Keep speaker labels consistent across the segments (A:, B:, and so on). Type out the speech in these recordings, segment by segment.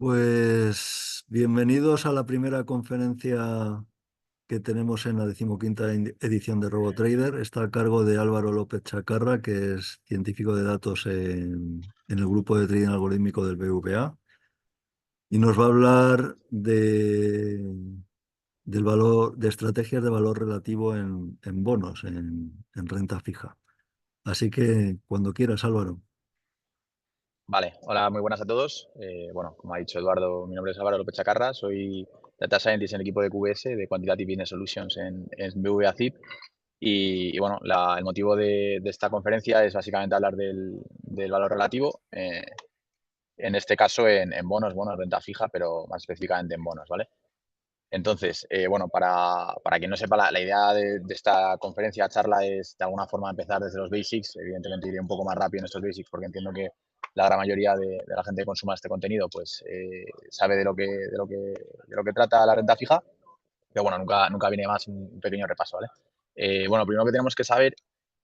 A: Pues bienvenidos a la primera conferencia que tenemos en la 15ª edición de RoboTrader. Está a cargo de Álvaro López Chacarra, que es científico de datos en el grupo de trading algorítmico del BVA, y nos va a hablar del valor, de estrategias de valor relativo en bonos, en renta fija. Así que cuando quieras, Álvaro.
B: Vale, hola, muy buenas a todos. Bueno, como ha dicho Eduardo, mi nombre es Álvaro López Chacarra, soy Data Scientist en el equipo de QBS, de Quantitative Business Solutions en BVA CIP. Bueno, el motivo de esta conferencia es básicamente hablar del valor relativo, en este caso en bonos, renta fija, pero más específicamente en bonos, ¿vale? Entonces, bueno, para quien no sepa, la idea de esta conferencia, charla, es de alguna forma empezar desde los basics. Evidentemente iré un poco más rápido en estos basics porque entiendo que la gran mayoría de la gente que consuma este contenido pues sabe de lo que trata la renta fija, pero bueno, nunca viene más un pequeño repaso, ¿vale? Bueno, lo primero que tenemos que saber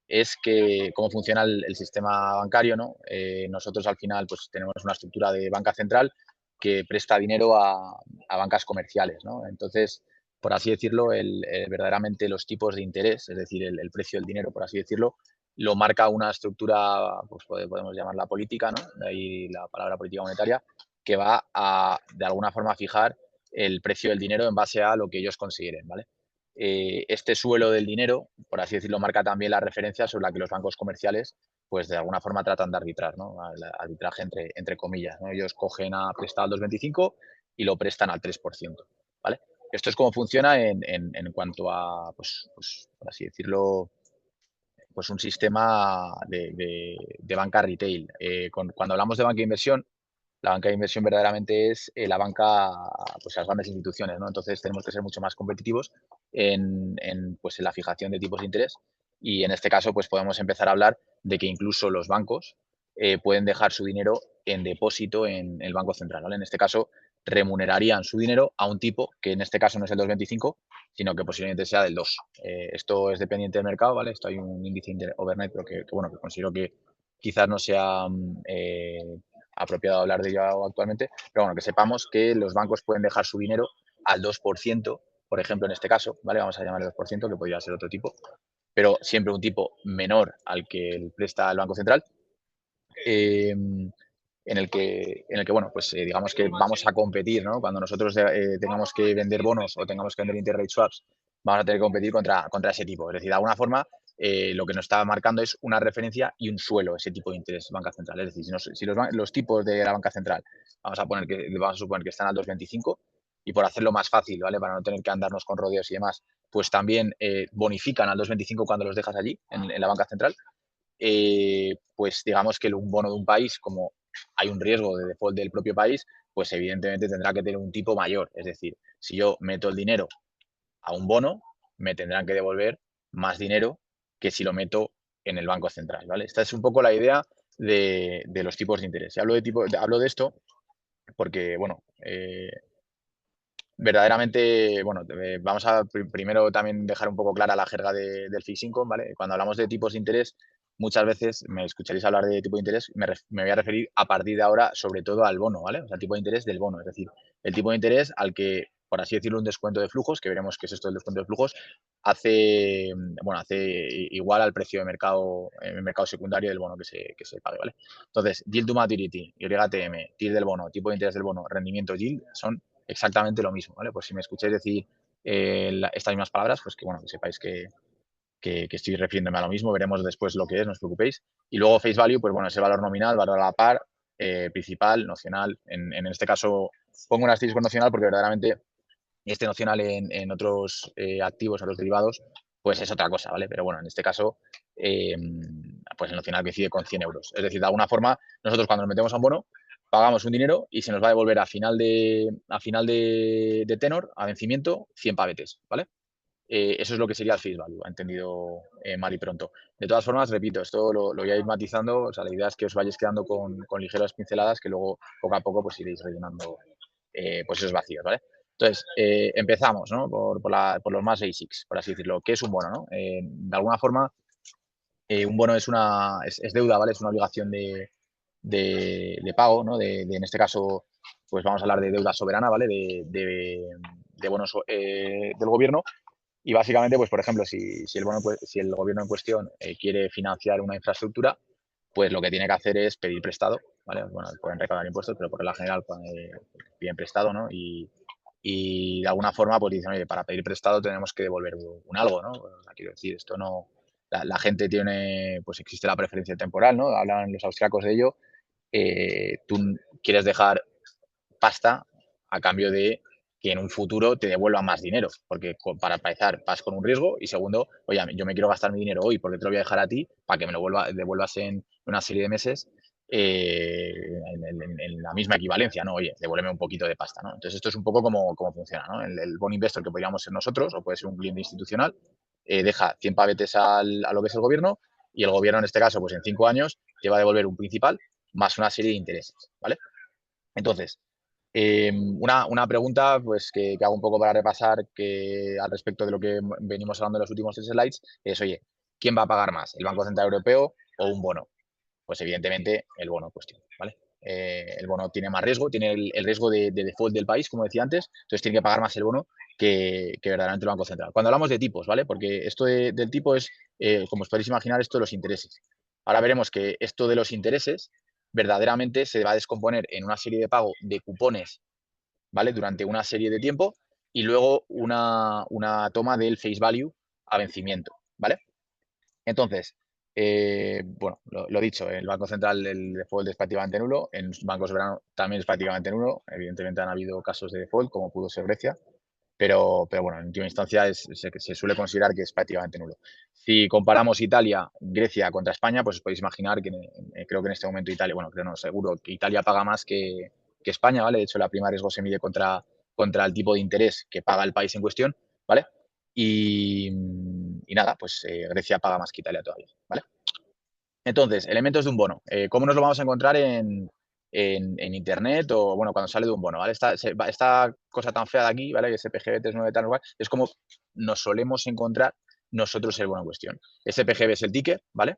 B: es que cómo funciona el sistema bancario, ¿no? Nosotros al final pues tenemos una estructura de banca central que presta dinero a bancas comerciales, ¿no? Entonces, por así decirlo, verdaderamente los tipos de interés, es decir, el precio del dinero, por así decirlo, lo marca una estructura, pues podemos llamarla política, ¿no? De ahí la palabra política monetaria, que va a, de alguna forma, fijar el precio del dinero en base a lo que ellos consideren, ¿vale? Este suelo del dinero, por así decirlo, marca también la referencia sobre la que los bancos comerciales, pues de alguna forma tratan de arbitrar, ¿no? Al arbitraje entre comillas, ¿no? Ellos cogen a prestado al 2,25 y lo prestan al 3%, ¿vale? Esto es cómo funciona en cuanto a, pues, por así decirlo, pues un sistema de banca retail. Cuando hablamos de banca de inversión, la banca de inversión verdaderamente es la banca, pues las grandes instituciones, ¿no? Entonces tenemos que ser mucho más competitivos pues, en la fijación de tipos de interés y en este caso pues podemos empezar a hablar de que incluso los bancos pueden dejar su dinero en depósito en el Banco Central, ¿vale? En este caso remunerarían su dinero a un tipo que en este caso no es el 2,25, sino que posiblemente sea del 2. Esto es dependiente del mercado, ¿vale? Esto hay un índice overnight, pero bueno, que considero que quizás no sea apropiado hablar de ello actualmente, pero bueno, que sepamos que los bancos pueden dejar su dinero al 2%, por ejemplo, en este caso, ¿vale? Vamos a llamar el 2%, que podría ser otro tipo, pero siempre un tipo menor al que presta el Banco Central, en el que bueno, pues digamos que vamos a competir, ¿no? Cuando nosotros tengamos que vender bonos o tengamos que vender interrate swaps, vamos a tener que competir contra ese tipo. Es decir, de alguna forma, lo que nos está marcando es una referencia y un suelo, ese tipo de interés banca central. Es decir, si los tipos de la banca central, vamos a suponer que están al 2,25 y por hacerlo más fácil, ¿vale? Para no tener que andarnos con rodeos y demás, pues también bonifican al 2,25 cuando los dejas allí, en la banca central. Pues digamos que un bono de un país, como hay un riesgo de default del propio país, pues evidentemente tendrá que tener un tipo mayor. Es decir, si yo meto el dinero a un bono, me tendrán que devolver más dinero que si lo meto en el Banco Central, ¿vale? Esta es un poco la idea de los tipos de interés. Y hablo de esto porque, bueno, verdaderamente, bueno, vamos a primero también dejar un poco clara la jerga del fixed income, ¿vale? Cuando hablamos de tipos de interés, muchas veces me escucharéis hablar de tipo de interés, me voy a referir a partir de ahora sobre todo al bono, ¿vale? O sea, el tipo de interés del bono, es decir, el tipo de interés al que, por así decirlo, un descuento de flujos, que veremos qué es esto del descuento de flujos, hace igual al precio de mercado, en el mercado secundario del bono que se pague, ¿vale? Entonces, yield to maturity, YTM, TIR del bono, tipo de interés del bono, rendimiento yield, son exactamente lo mismo, ¿vale? Pues si me escucháis decir estas mismas palabras, pues que bueno, que sepáis que estoy refiriéndome a lo mismo, veremos después lo que es, no os preocupéis. Y luego face value, pues bueno, es el valor nominal, valor a la par, principal, nocional. En este caso pongo un asterisco nocional porque verdaderamente este nocional en otros activos, en los derivados, pues es otra cosa, ¿vale? Pero bueno, en este caso, eh, pues el nocional coincide con 100 euros. Es decir, de alguna forma, nosotros cuando nos metemos a un bono, pagamos un dinero y se nos va a devolver a final de tenor, a vencimiento, 100 pavetes, ¿vale? Eso es lo que sería el face value, entendido mal y pronto. De todas formas, repito, esto lo voy a ir matizando, o sea, la idea es que os vayáis quedando con ligeras pinceladas que luego poco a poco pues iréis rellenando pues esos vacíos, ¿vale? Entonces, empezamos, ¿no? Por los más basics, por así decirlo. ¿Qué es un bono, no? De alguna forma, un bono es deuda, ¿vale? Es una obligación de pago, ¿no? En este caso, pues vamos a hablar de deuda soberana, ¿vale? De bonos del gobierno. Y básicamente, pues por ejemplo, si el gobierno en cuestión quiere financiar una infraestructura, pues lo que tiene que hacer es pedir prestado, ¿vale? Bueno, pueden recaudar impuestos, pero por regla general piden prestado, ¿no? Y de alguna forma, pues dicen, oye, para pedir prestado tenemos que devolver un algo, ¿no? O sea, quiero decir, esto no... La gente tiene, pues existe la preferencia temporal, ¿no? Hablan los austriacos de ello. Tú quieres dejar pasta a cambio de que en un futuro te devuelvan más dinero, porque para empezar vas con un riesgo y segundo, oye, yo me quiero gastar mi dinero hoy porque te lo voy a dejar a ti para que me lo devuelvas en una serie de meses en la misma equivalencia, ¿no? Oye, devuélveme un poquito de pasta, ¿no? Entonces esto es un poco como funciona, ¿no? El bond investor que podríamos ser nosotros o puede ser un cliente institucional, deja 100 pavetes a lo que es el gobierno y el gobierno en este caso, pues en 5 años te va a devolver un principal más una serie de intereses, ¿vale? Entonces, una pregunta pues, que hago un poco para repasar que al respecto de lo que venimos hablando en los últimos 3 slides es, oye, ¿quién va a pagar más? ¿El Banco Central Europeo o un bono? Pues evidentemente el bono en cuestión, ¿vale? El bono tiene más riesgo, tiene el riesgo de default del país, como decía antes, entonces tiene que pagar más el bono que verdaderamente el Banco Central. Cuando hablamos de tipos, ¿vale? Porque esto del tipo es, como os podéis imaginar, esto de los intereses. Ahora veremos que esto de los intereses verdaderamente se va a descomponer en una serie de pago de cupones, ¿vale? Durante una serie de tiempo y luego una toma del face value a vencimiento, ¿vale? Entonces, bueno, lo dicho, el Banco Central el default es prácticamente nulo, en Banco Soberano también es prácticamente nulo, evidentemente han habido casos de default, como pudo ser Grecia, pero bueno, en última instancia se suele considerar que es prácticamente nulo. Si comparamos Italia, Grecia contra España, pues os podéis imaginar que creo que en este momento Italia, bueno, creo no, seguro que Italia paga más que España, ¿vale? De hecho, la prima de riesgo se mide contra el tipo de interés que paga el país en cuestión, ¿vale? Y nada, pues Grecia paga más que Italia todavía, ¿vale? Entonces, elementos de un bono. ¿Cómo nos lo vamos a encontrar en Internet o, bueno, cuando sale de un bono, ¿vale? Esta cosa tan fea de aquí, ¿vale? Que es SPGB 39 tal cual, es como nos solemos encontrar nosotros el bono en cuestión. SPGB es el ticket, ¿vale?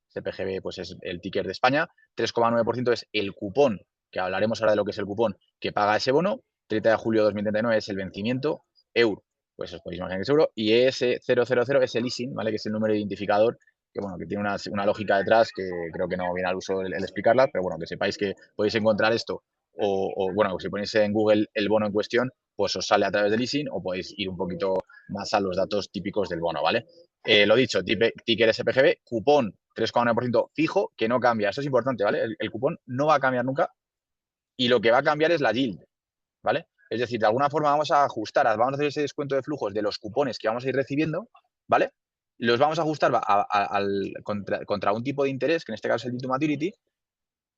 B: SPGB pues es el ticket de España. 3,9% es el cupón, que hablaremos ahora de lo que es el cupón que paga ese bono. 30 de julio de 2039 es el vencimiento. Euro, pues os podéis imaginar que es euro. Y ES000 es el leasing, ¿vale? Que es el número de identificador que bueno, que tiene una lógica detrás que creo que no viene al uso el explicarla, pero bueno, que sepáis que podéis encontrar esto bueno, si ponéis en Google el bono en cuestión, pues os sale a través del leasing o podéis ir un poquito más a los datos típicos del bono, ¿vale? Lo dicho, ticker SPGB, cupón 3,9% fijo, que no cambia. Esto es importante, ¿vale? El cupón no va a cambiar nunca y lo que va a cambiar es la yield, ¿vale? Es decir, de alguna forma vamos a ajustar, vamos a hacer ese descuento de flujos de los cupones que vamos a ir recibiendo, ¿vale? Los vamos a ajustar contra un tipo de interés, que en este caso es el yield to maturity,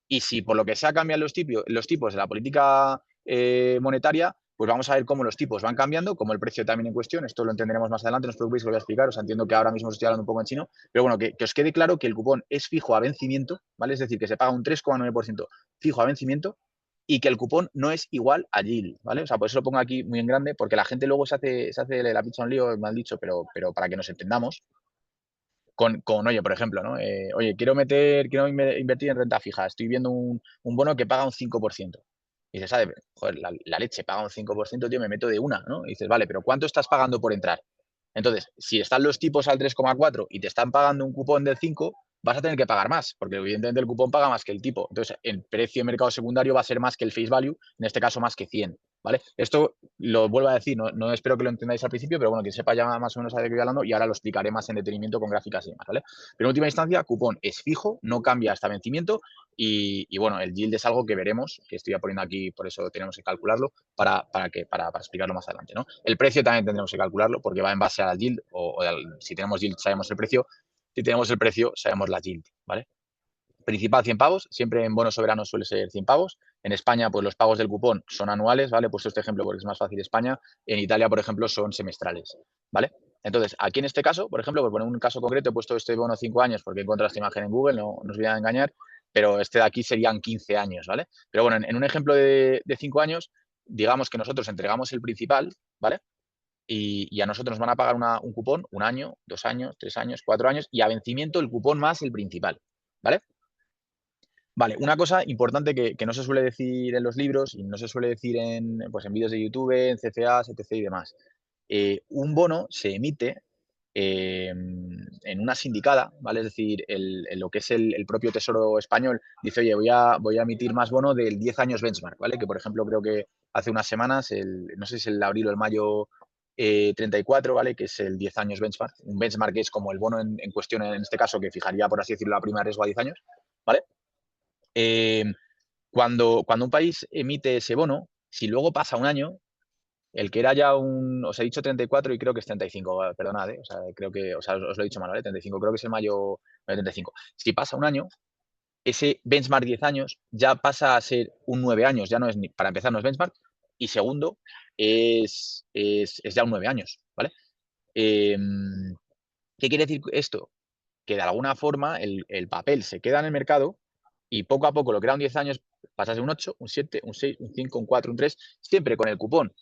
B: y si por lo que sea cambian los tipos de la política monetaria, pues vamos a ver cómo los tipos van cambiando, como el precio también en cuestión. Esto lo entenderemos más adelante, no os preocupéis, lo voy a explicar. O sea, entiendo que ahora mismo os estoy hablando un poco en chino, pero bueno, que os quede claro que el cupón es fijo a vencimiento, ¿vale? Es decir, que se paga un 3,9% fijo a vencimiento y que el cupón no es igual a yield, ¿vale? O sea, por eso lo pongo aquí muy en grande, porque la gente luego se hace la picha un lío, mal dicho, pero para que nos entendamos, oye, por ejemplo, ¿no? Oye, quiero invertir en renta fija, estoy viendo un bono que paga un 5%. Y dices, ¿sabes? Joder, la leche paga un 5%, tío, me meto de una, ¿no? Y dices, vale, pero ¿cuánto estás pagando por entrar? Entonces, si están los tipos al 3,4 y te están pagando un cupón del 5, vas a tener que pagar más, porque evidentemente el cupón paga más que el tipo. Entonces, el precio de mercado secundario va a ser más que el face value, en este caso más que 100, ¿vale? Esto lo vuelvo a decir, no espero que lo entendáis al principio, pero bueno, que sepa ya más o menos de qué voy hablando y ahora lo explicaré más en detenimiento con gráficas y demás, ¿vale? Pero en última instancia, cupón es fijo, no cambia hasta vencimiento y bueno, el yield es algo que veremos, que estoy poniendo aquí, por eso tenemos que calcularlo, para explicarlo más adelante, ¿no? El precio también tendremos que calcularlo porque va en base al yield si tenemos yield sabemos el precio, si tenemos el precio sabemos la yield, ¿vale? Principal 100 pavos, siempre en bonos soberanos suele ser 100 pavos. En España, pues los pagos del cupón son anuales, ¿vale? He puesto este ejemplo porque es más fácil España. En Italia, por ejemplo, son semestrales, ¿vale? Entonces, aquí en este caso, por ejemplo, por poner un caso concreto, he puesto este bono 5 años porque he encontrado esta imagen en Google, no os voy a engañar, pero este de aquí serían 15 años, ¿vale? Pero bueno, en un ejemplo de 5 años, digamos que nosotros entregamos el principal, ¿vale? Y a nosotros nos van a pagar un cupón, 1 año, 2 años, 3 años, 4 años, y a vencimiento el cupón más el principal, ¿vale? Vale, una cosa importante que no se suele decir en los libros y no se suele decir pues en vídeos de YouTube, en CFAs, etc. y demás. Un bono se emite en una sindicada, ¿vale? Es decir, lo que es el propio Tesoro español dice, oye, voy a emitir más bono del 10 años benchmark, ¿vale? Que por ejemplo creo que hace unas semanas, no sé si es el abril o el mayo 34, ¿vale? Que es el 10 años benchmark. Un benchmark es como el bono en cuestión, en este caso, que fijaría, por así decirlo, la prima de riesgo a 10 años, ¿vale? Eh, cuando un país emite ese bono, si luego pasa un año, el que era ya os he dicho 34 y creo que es 35, perdonad, o sea, creo que, os lo he dicho mal, ¿vale? 35, creo que es el mayo de 35. Si pasa un año, ese benchmark 10 años ya pasa a ser un 9 años, ya no es, para empezar, no es benchmark, y segundo, es ya un 9 años, ¿vale? ¿Qué quiere decir esto? Que de alguna forma el papel se queda en el mercado y poco a poco lo que era un 10 años pasa a ser un 8, un 7, un 6, un 5, un 4, un 3, siempre con el cupón,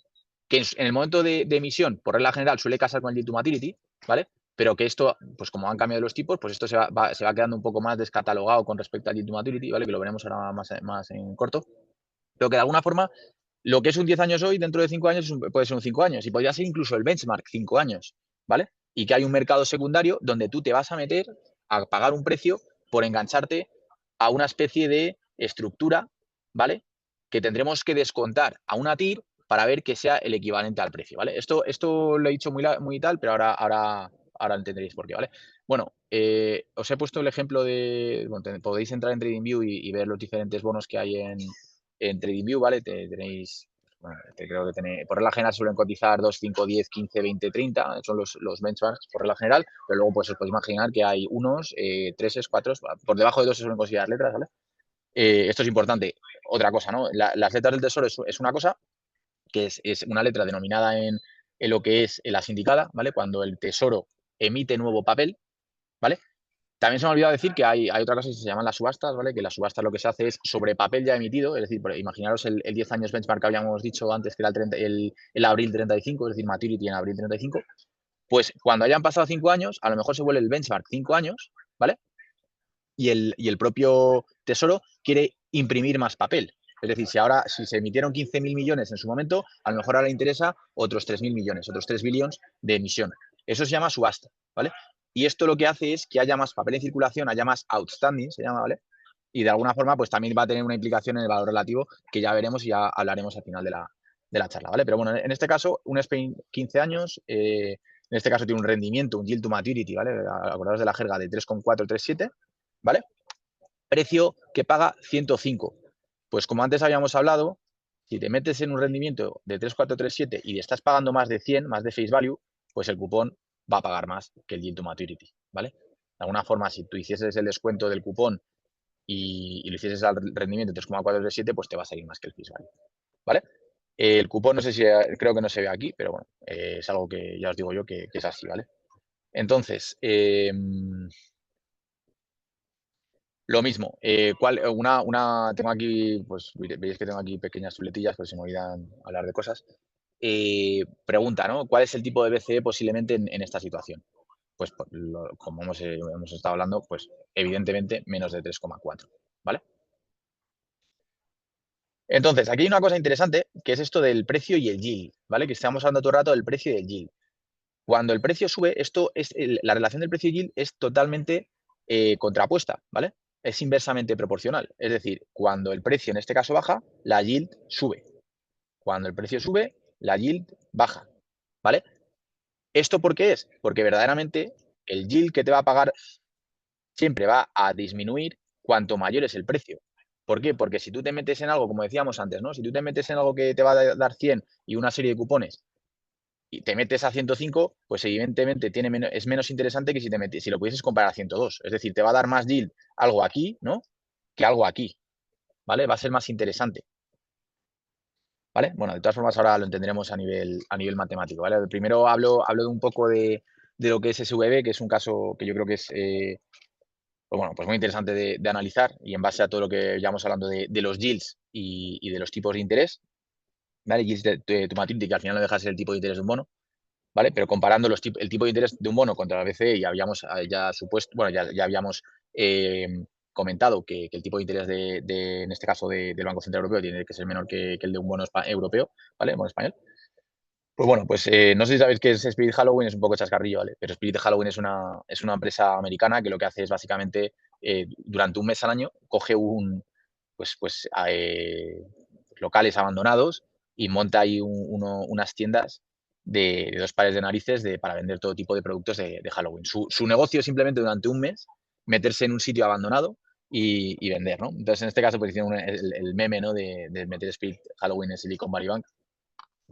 B: que en el momento de emisión, por regla general, suele casar con el yield to maturity, ¿vale? Pero que esto, pues como han cambiado los tipos, pues esto se va quedando un poco más descatalogado con respecto al yield to maturity, ¿vale? Que lo veremos ahora más en corto. Pero que de alguna forma, lo que es un 10 años hoy, dentro de 5 años, puede ser un 5 años y podría ser incluso el benchmark 5 años, ¿vale? Y que hay un mercado secundario donde tú te vas a meter a pagar un precio por engancharte a una especie de estructura, ¿vale? Que tendremos que descontar a una TIR para ver que sea el equivalente al precio, ¿vale? Esto lo he dicho muy tal, pero ahora entenderéis por qué, ¿vale? Bueno, os he puesto el ejemplo de, bueno, podéis entrar en TradingView y ver los diferentes bonos que hay en TradingView, ¿vale? Tenéis, bueno, creo que tenéis, por regla general suelen cotizar 2, 5, 10, 15, 20, 30, son los benchmarks por regla general, pero luego pues os podéis imaginar que hay unos, 3, 4, por debajo de 2 se suelen considerar letras, ¿vale? Esto es importante. Otra cosa, ¿no? Las letras del tesoro es una cosa, que es una letra denominada en lo que es la sindicada, ¿vale? Cuando el tesoro emite nuevo papel, ¿vale? También se me ha olvidado decir que hay otra cosa que se llaman las subastas, ¿vale? Que las subastas lo que se hace es sobre papel ya emitido, es decir, imaginaros el 10 años benchmark que habíamos dicho antes, que era el abril 35, es decir, maturity en abril 35. Pues cuando hayan pasado 5 años, a lo mejor se vuelve el benchmark 5 años, ¿vale? Y el propio Tesoro quiere imprimir más papel. Es decir, si se emitieron 15.000 millones en su momento, a lo mejor ahora le interesa otros 3.000 millones, otros 3 billones de emisión. Eso se llama subasta, ¿vale? Y esto lo que hace es que haya más papel en circulación, haya más outstanding, se llama, ¿vale? Y de alguna forma, pues también va a tener una implicación en el valor relativo que ya veremos y ya hablaremos al final de la charla, ¿vale? Pero bueno, en este caso, un Spain 15 años, en este caso tiene un rendimiento, un yield to maturity, ¿vale? Acordaos de la jerga de 3,437, ¿vale? Precio que paga 105. Pues como antes habíamos hablado, si te metes en un rendimiento de 3,437 y estás pagando más de 100, más de face value, pues el cupón va a pagar más que el yield to maturity, ¿vale? De alguna forma, si tú hicieses el descuento del cupón y lo hicieses al rendimiento de 3,437, pues te va a salir más que el face value, ¿vale? El cupón, no sé si creo que no se ve aquí, pero bueno, es algo que ya os digo yo que es así, ¿vale? Entonces, lo mismo, tengo aquí, pues veis que tengo aquí pequeñas chuletillas, pues se me olvidan hablar de cosas. Pregunta, ¿no? ¿Cuál es el tipo de BCE posiblemente en esta situación? Pues como hemos estado hablando, pues evidentemente menos de 3,4, ¿vale? Entonces, aquí hay una cosa interesante, que es esto del precio y el yield, ¿vale? Que estamos hablando todo el rato del precio y el yield. Cuando el precio sube, la relación del precio y yield es totalmente contrapuesta, ¿vale? Es inversamente proporcional. Es decir, cuando el precio en este caso baja, la yield sube. Cuando el precio sube, la yield baja, ¿vale? ¿Esto por qué es? Porque verdaderamente el yield que te va a pagar siempre va a disminuir cuanto mayor es el precio. ¿Por qué? Porque si tú te metes en algo, como decíamos antes, ¿no? Si tú te metes en algo que te va a dar 100 y una serie de cupones y te metes a 105, pues evidentemente es menos interesante que si lo pudieses comparar a 102. Es decir, te va a dar más yield algo aquí, ¿no? Que algo aquí, ¿vale? Va a ser más interesante, ¿vale? Bueno, de todas formas ahora lo entenderemos a nivel matemático, ¿vale? Primero hablo de un poco de lo que es SVB, que es un caso que yo creo que es, pues bueno, pues muy interesante de analizar y en base a todo lo que llevamos hablando de los yields y de los tipos de interés, ¿vale? Yields de tu maturity, que al final no deja de ser el tipo de interés de un bono, ¿vale? Pero comparando el tipo de interés de un bono contra la BCE, ya habíamos ya supuesto, bueno, ya habíamos comentado que el tipo de interés en este caso, del Banco Central Europeo tiene que ser menor que el de un bono europeo, ¿vale? Bono español. Pues bueno, pues no sé si sabéis qué es Spirit Halloween, es un poco chascarrillo, ¿vale? Pero Spirit Halloween es una empresa americana que lo que hace es básicamente, durante un mes al año, coge locales abandonados y monta ahí unas tiendas de 2 pares de narices para vender todo tipo de productos de Halloween. Su negocio es simplemente durante un mes meterse en un sitio abandonado y vender, ¿no? Entonces, en este caso, pues hicieron el meme, ¿no? De meter Spirit Halloween en Silicon Valley Bank,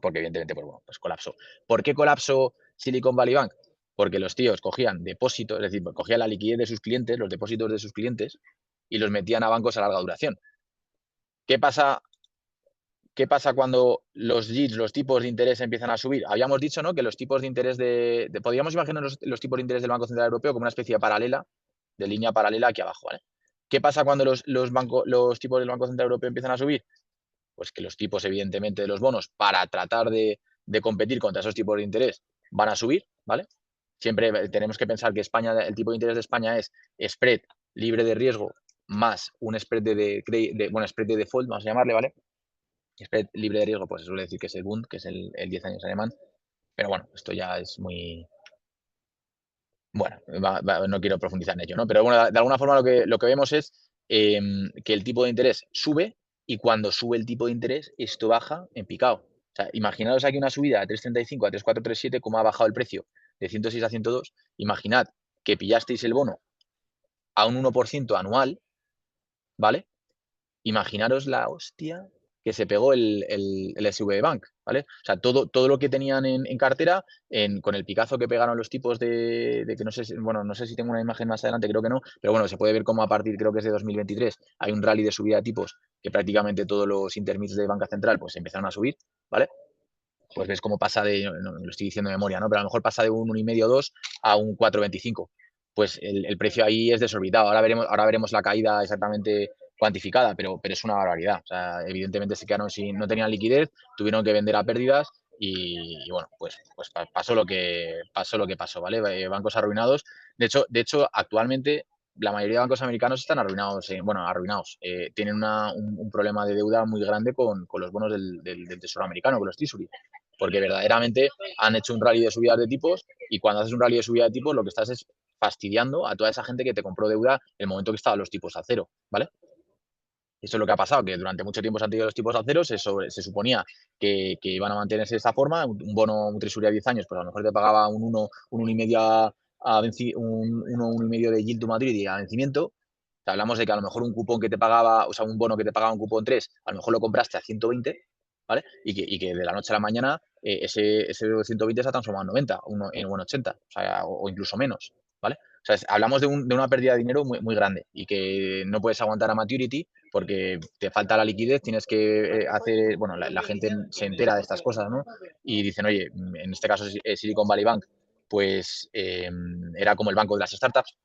B: porque evidentemente, pues bueno, pues colapsó. ¿Por qué colapsó Silicon Valley Bank? Porque los tíos cogían depósitos, es decir, cogían la liquidez de sus clientes, los depósitos de sus clientes, y los metían a bancos a larga duración. ¿Qué pasa cuando los yields, los tipos de interés empiezan a subir? Habíamos dicho, ¿no?, que los tipos de interés podríamos imaginar los tipos de interés del Banco Central Europeo como una especie de línea paralela aquí abajo, ¿vale? ¿Qué pasa cuando los tipos del Banco Central Europeo empiezan a subir? Pues que los tipos, evidentemente, de los bonos, para tratar de competir contra esos tipos de interés, van a subir, ¿vale? Siempre tenemos que pensar que España, el tipo de interés de España es spread libre de riesgo más un spread spread de default, vamos a llamarle, ¿vale? Spread libre de riesgo, pues se suele decir que es el Bund, que es el 10 años alemán. Pero bueno, esto ya es muy... Bueno, no quiero profundizar en ello, ¿no? Pero bueno, de alguna forma lo que vemos es que el tipo de interés sube y cuando sube el tipo de interés, esto baja en picado. O sea, imaginaos aquí una subida de 3,35 a 3,437, cómo ha bajado el precio de 106 a 102. Imaginad que pillasteis el bono a un 1% anual, ¿vale? Imaginaros la hostia que se pegó el SV Bank, ¿vale? O sea, todo lo que tenían en cartera, con el picazo que pegaron los tipos de que no sé, bueno, no sé si tengo una imagen más adelante, creo que no, pero bueno, se puede ver cómo a partir, creo que es de 2023, hay un rally de subida de tipos que prácticamente todos los intermedios de banca central pues empezaron a subir, ¿vale? Pues ves cómo pasa no lo estoy diciendo de memoria, ¿no? Pero a lo mejor pasa de un 1,5 o 2 a un 4,25. Pues el precio ahí es desorbitado. Ahora veremos la caída exactamente cuantificada, pero es una barbaridad. O sea, evidentemente se quedaron no tenían liquidez, tuvieron que vender a pérdidas y bueno, pues pasó lo que pasó, ¿vale? Bancos arruinados. De hecho, actualmente la mayoría de bancos americanos están arruinados, arruinados. Tienen un problema de deuda muy grande con los bonos del Tesoro americano, con los Treasury, porque verdaderamente han hecho un rally de subidas de tipos y cuando haces un rally de subida de tipos lo que estás es fastidiando a toda esa gente que te compró deuda en el momento que estaban los tipos a cero, ¿vale? Eso es lo que ha pasado, que durante mucho tiempo se han tenido los tipos a cero, se suponía que iban a mantenerse de esta forma. Un bono, un treasury a 10 años, pues a lo mejor te pagaba un 1, un 1,5 un 1,5 de yield to maturity a vencimiento. Te hablamos de que a lo mejor un cupón que te pagaba, o sea, un bono que te pagaba un cupón 3, a lo mejor lo compraste a 120, ¿vale? Y que de la noche a la mañana ese 120 se ha transformado en 90, en 80, o sea, o incluso menos, ¿vale? O sea, hablamos de una pérdida de dinero muy, muy grande y que no puedes aguantar a maturity porque te falta la liquidez, tienes que hacer, bueno, la gente se entera de estas cosas, ¿no? Y dicen, oye, en este caso Silicon Valley Bank, pues era como el banco de las startups.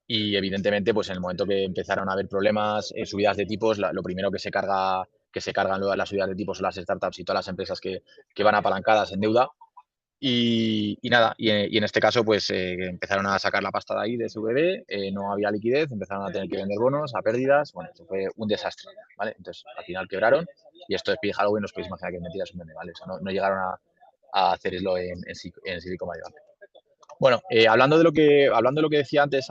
B: Y evidentemente, pues en el momento que empezaron a haber problemas, subidas de tipos, lo primero que se cargan luego las subidas de tipos son las startups y todas las empresas que van apalancadas en deuda. Y nada, y en este caso, pues empezaron a sacar la pasta de ahí de SVB, no había liquidez, empezaron a tener que vender bonos a pérdidas, bueno, eso fue un desastre, ¿vale? Entonces, al final quebraron y esto de Speed Halloween, no os podéis imaginar que mentiras un vende, ¿vale? O sea, no llegaron a hacerlo en Silicon Valley Bank. Bueno, hablando de lo que decía antes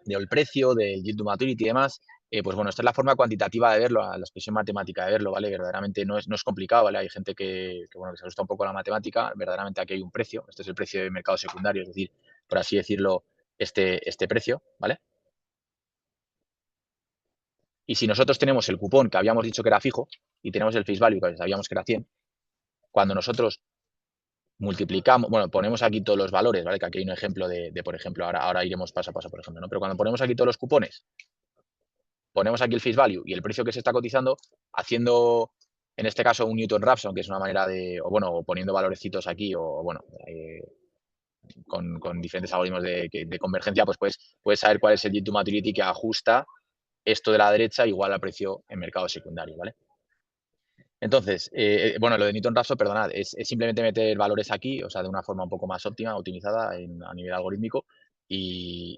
B: del precio, del yield to maturity y demás, pues bueno, esta es la forma cuantitativa de verlo, la expresión matemática de verlo, ¿vale? Verdaderamente no es complicado, ¿vale? Hay gente bueno, que se asusta un poco la matemática, verdaderamente aquí hay un precio, este es el precio de mercado secundario, es decir, por así decirlo, este precio, ¿vale? Y si nosotros tenemos el cupón que habíamos dicho que era fijo y tenemos el face value que sabíamos que era 100, cuando nosotros multiplicamos, bueno, ponemos aquí todos los valores, ¿vale? Que aquí hay un ejemplo por ejemplo, ahora iremos paso a paso, por ejemplo, ¿no? Pero cuando ponemos aquí todos los cupones, ponemos aquí el face value y el precio que se está cotizando, haciendo, en este caso, un Newton-Raphson, que es una manera o bueno, poniendo valorecitos aquí, o bueno, con diferentes algoritmos de convergencia, pues puedes saber cuál es el yield to maturity que ajusta esto de la derecha igual al precio en mercado secundario, ¿vale? Entonces, bueno, lo de Newton-Raphson, perdonad, es simplemente meter valores aquí, o sea, de una forma un poco más óptima, optimizada a nivel algorítmico,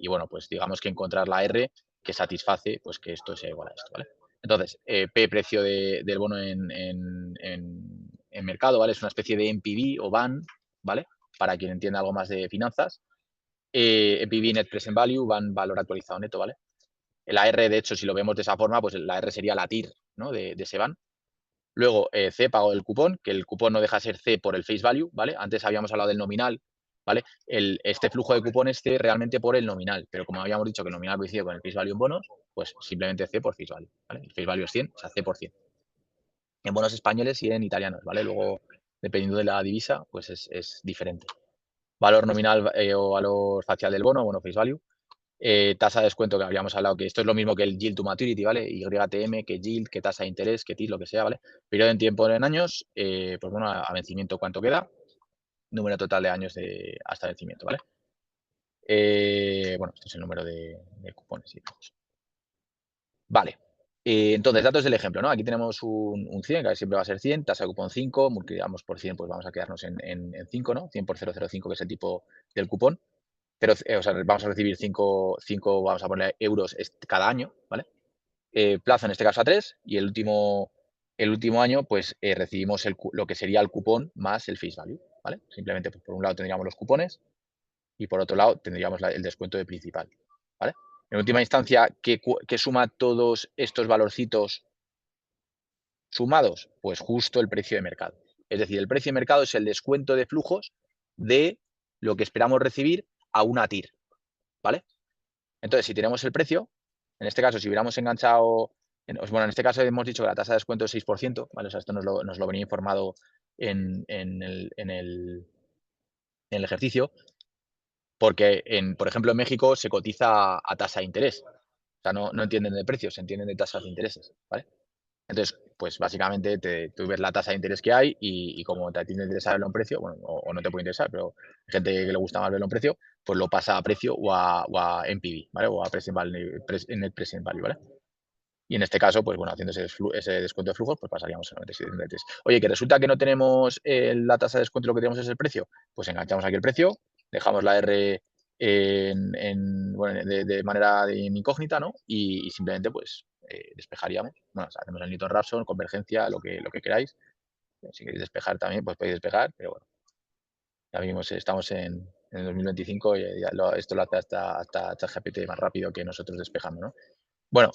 B: bueno, pues digamos que encontrar la R que satisface pues que esto sea igual a esto, ¿vale? Entonces, P precio del bono en mercado, ¿vale? Es una especie de NPV o VAN, ¿vale? Para quien entienda algo más de finanzas. NPV Net Present Value, VAN valor actualizado neto, ¿vale? La R, de hecho, si lo vemos de esa forma, pues la R sería la TIR, ¿no? De ese VAN. Luego, C, pago del cupón, que el cupón no deja de ser C por el face value, ¿vale? Antes habíamos hablado del nominal, ¿vale? Este flujo de cupón es C realmente por el nominal, pero como habíamos dicho que el nominal coincide con el face value en bonos, pues simplemente C por face value, ¿vale? El face value es 100, o sea, C por 100. En bonos españoles y en italianos, ¿vale? Luego, dependiendo de la divisa, pues es diferente. Valor nominal o valor facial del bono, face value. Tasa de descuento que habíamos hablado, que esto es lo mismo que el yield to maturity, ¿vale? YTM, que yield, que tasa de interés, que TIR, lo que sea, ¿vale? Periodo en tiempo en años, pues bueno, a vencimiento cuánto queda, número total de años hasta vencimiento, ¿vale? Bueno, este es el número de cupones. Vale. Entonces, datos del ejemplo, ¿no? Aquí tenemos un 100, que siempre va a ser 100, tasa de cupón 5, multiplicamos por 100, pues vamos a quedarnos en 5, ¿no? 100 por 0,05, que es el tipo del cupón. Pero, o sea, vamos a recibir 5, vamos a poner euros cada año, ¿vale? Plazo en este caso a 3 y el último año pues recibimos lo que sería el cupón más el face value, ¿vale? Simplemente pues, por un lado tendríamos los cupones y por otro lado tendríamos el descuento de principal, ¿vale? En última instancia, ¿qué suma todos estos valorcitos sumados? Pues justo el precio de mercado. Es decir, el precio de mercado es el descuento de flujos de lo que esperamos recibir a una TIR, ¿vale? Entonces, si tenemos el precio, en este caso, si hubiéramos enganchado, bueno, en este caso hemos dicho que la tasa de descuento es 6%, ¿vale? O sea, esto nos lo venía informado en el ejercicio, porque, por ejemplo, en México se cotiza a tasa de interés. O sea, no entienden de precios, se entienden de tasas de intereses, ¿vale? Entonces, pues básicamente tú ves la tasa de interés que hay y como te tiene que interesar verlo en precio, bueno, o no te puede interesar, pero hay gente que le gusta más verlo en precio, pues lo pasa a precio o a NPV, ¿vale? O a Net Present Value, ¿vale? Y en este caso, pues bueno, haciendo ese descuento de flujos, pues pasaríamos a 97. Oye, que resulta que no tenemos la tasa de descuento, lo que tenemos es el precio, pues enganchamos aquí el precio, dejamos la R bueno, de manera incógnita, ¿no? Y simplemente, pues, despejaríamos. Bueno, o sea, hacemos el Newton-Raphson, convergencia, lo que queráis. Si queréis despejar también, pues podéis despejar, pero bueno, ya vimos, estamos en el 2025 y esto lo hace hasta ChatGPT más rápido que nosotros despejando, ¿no? Bueno,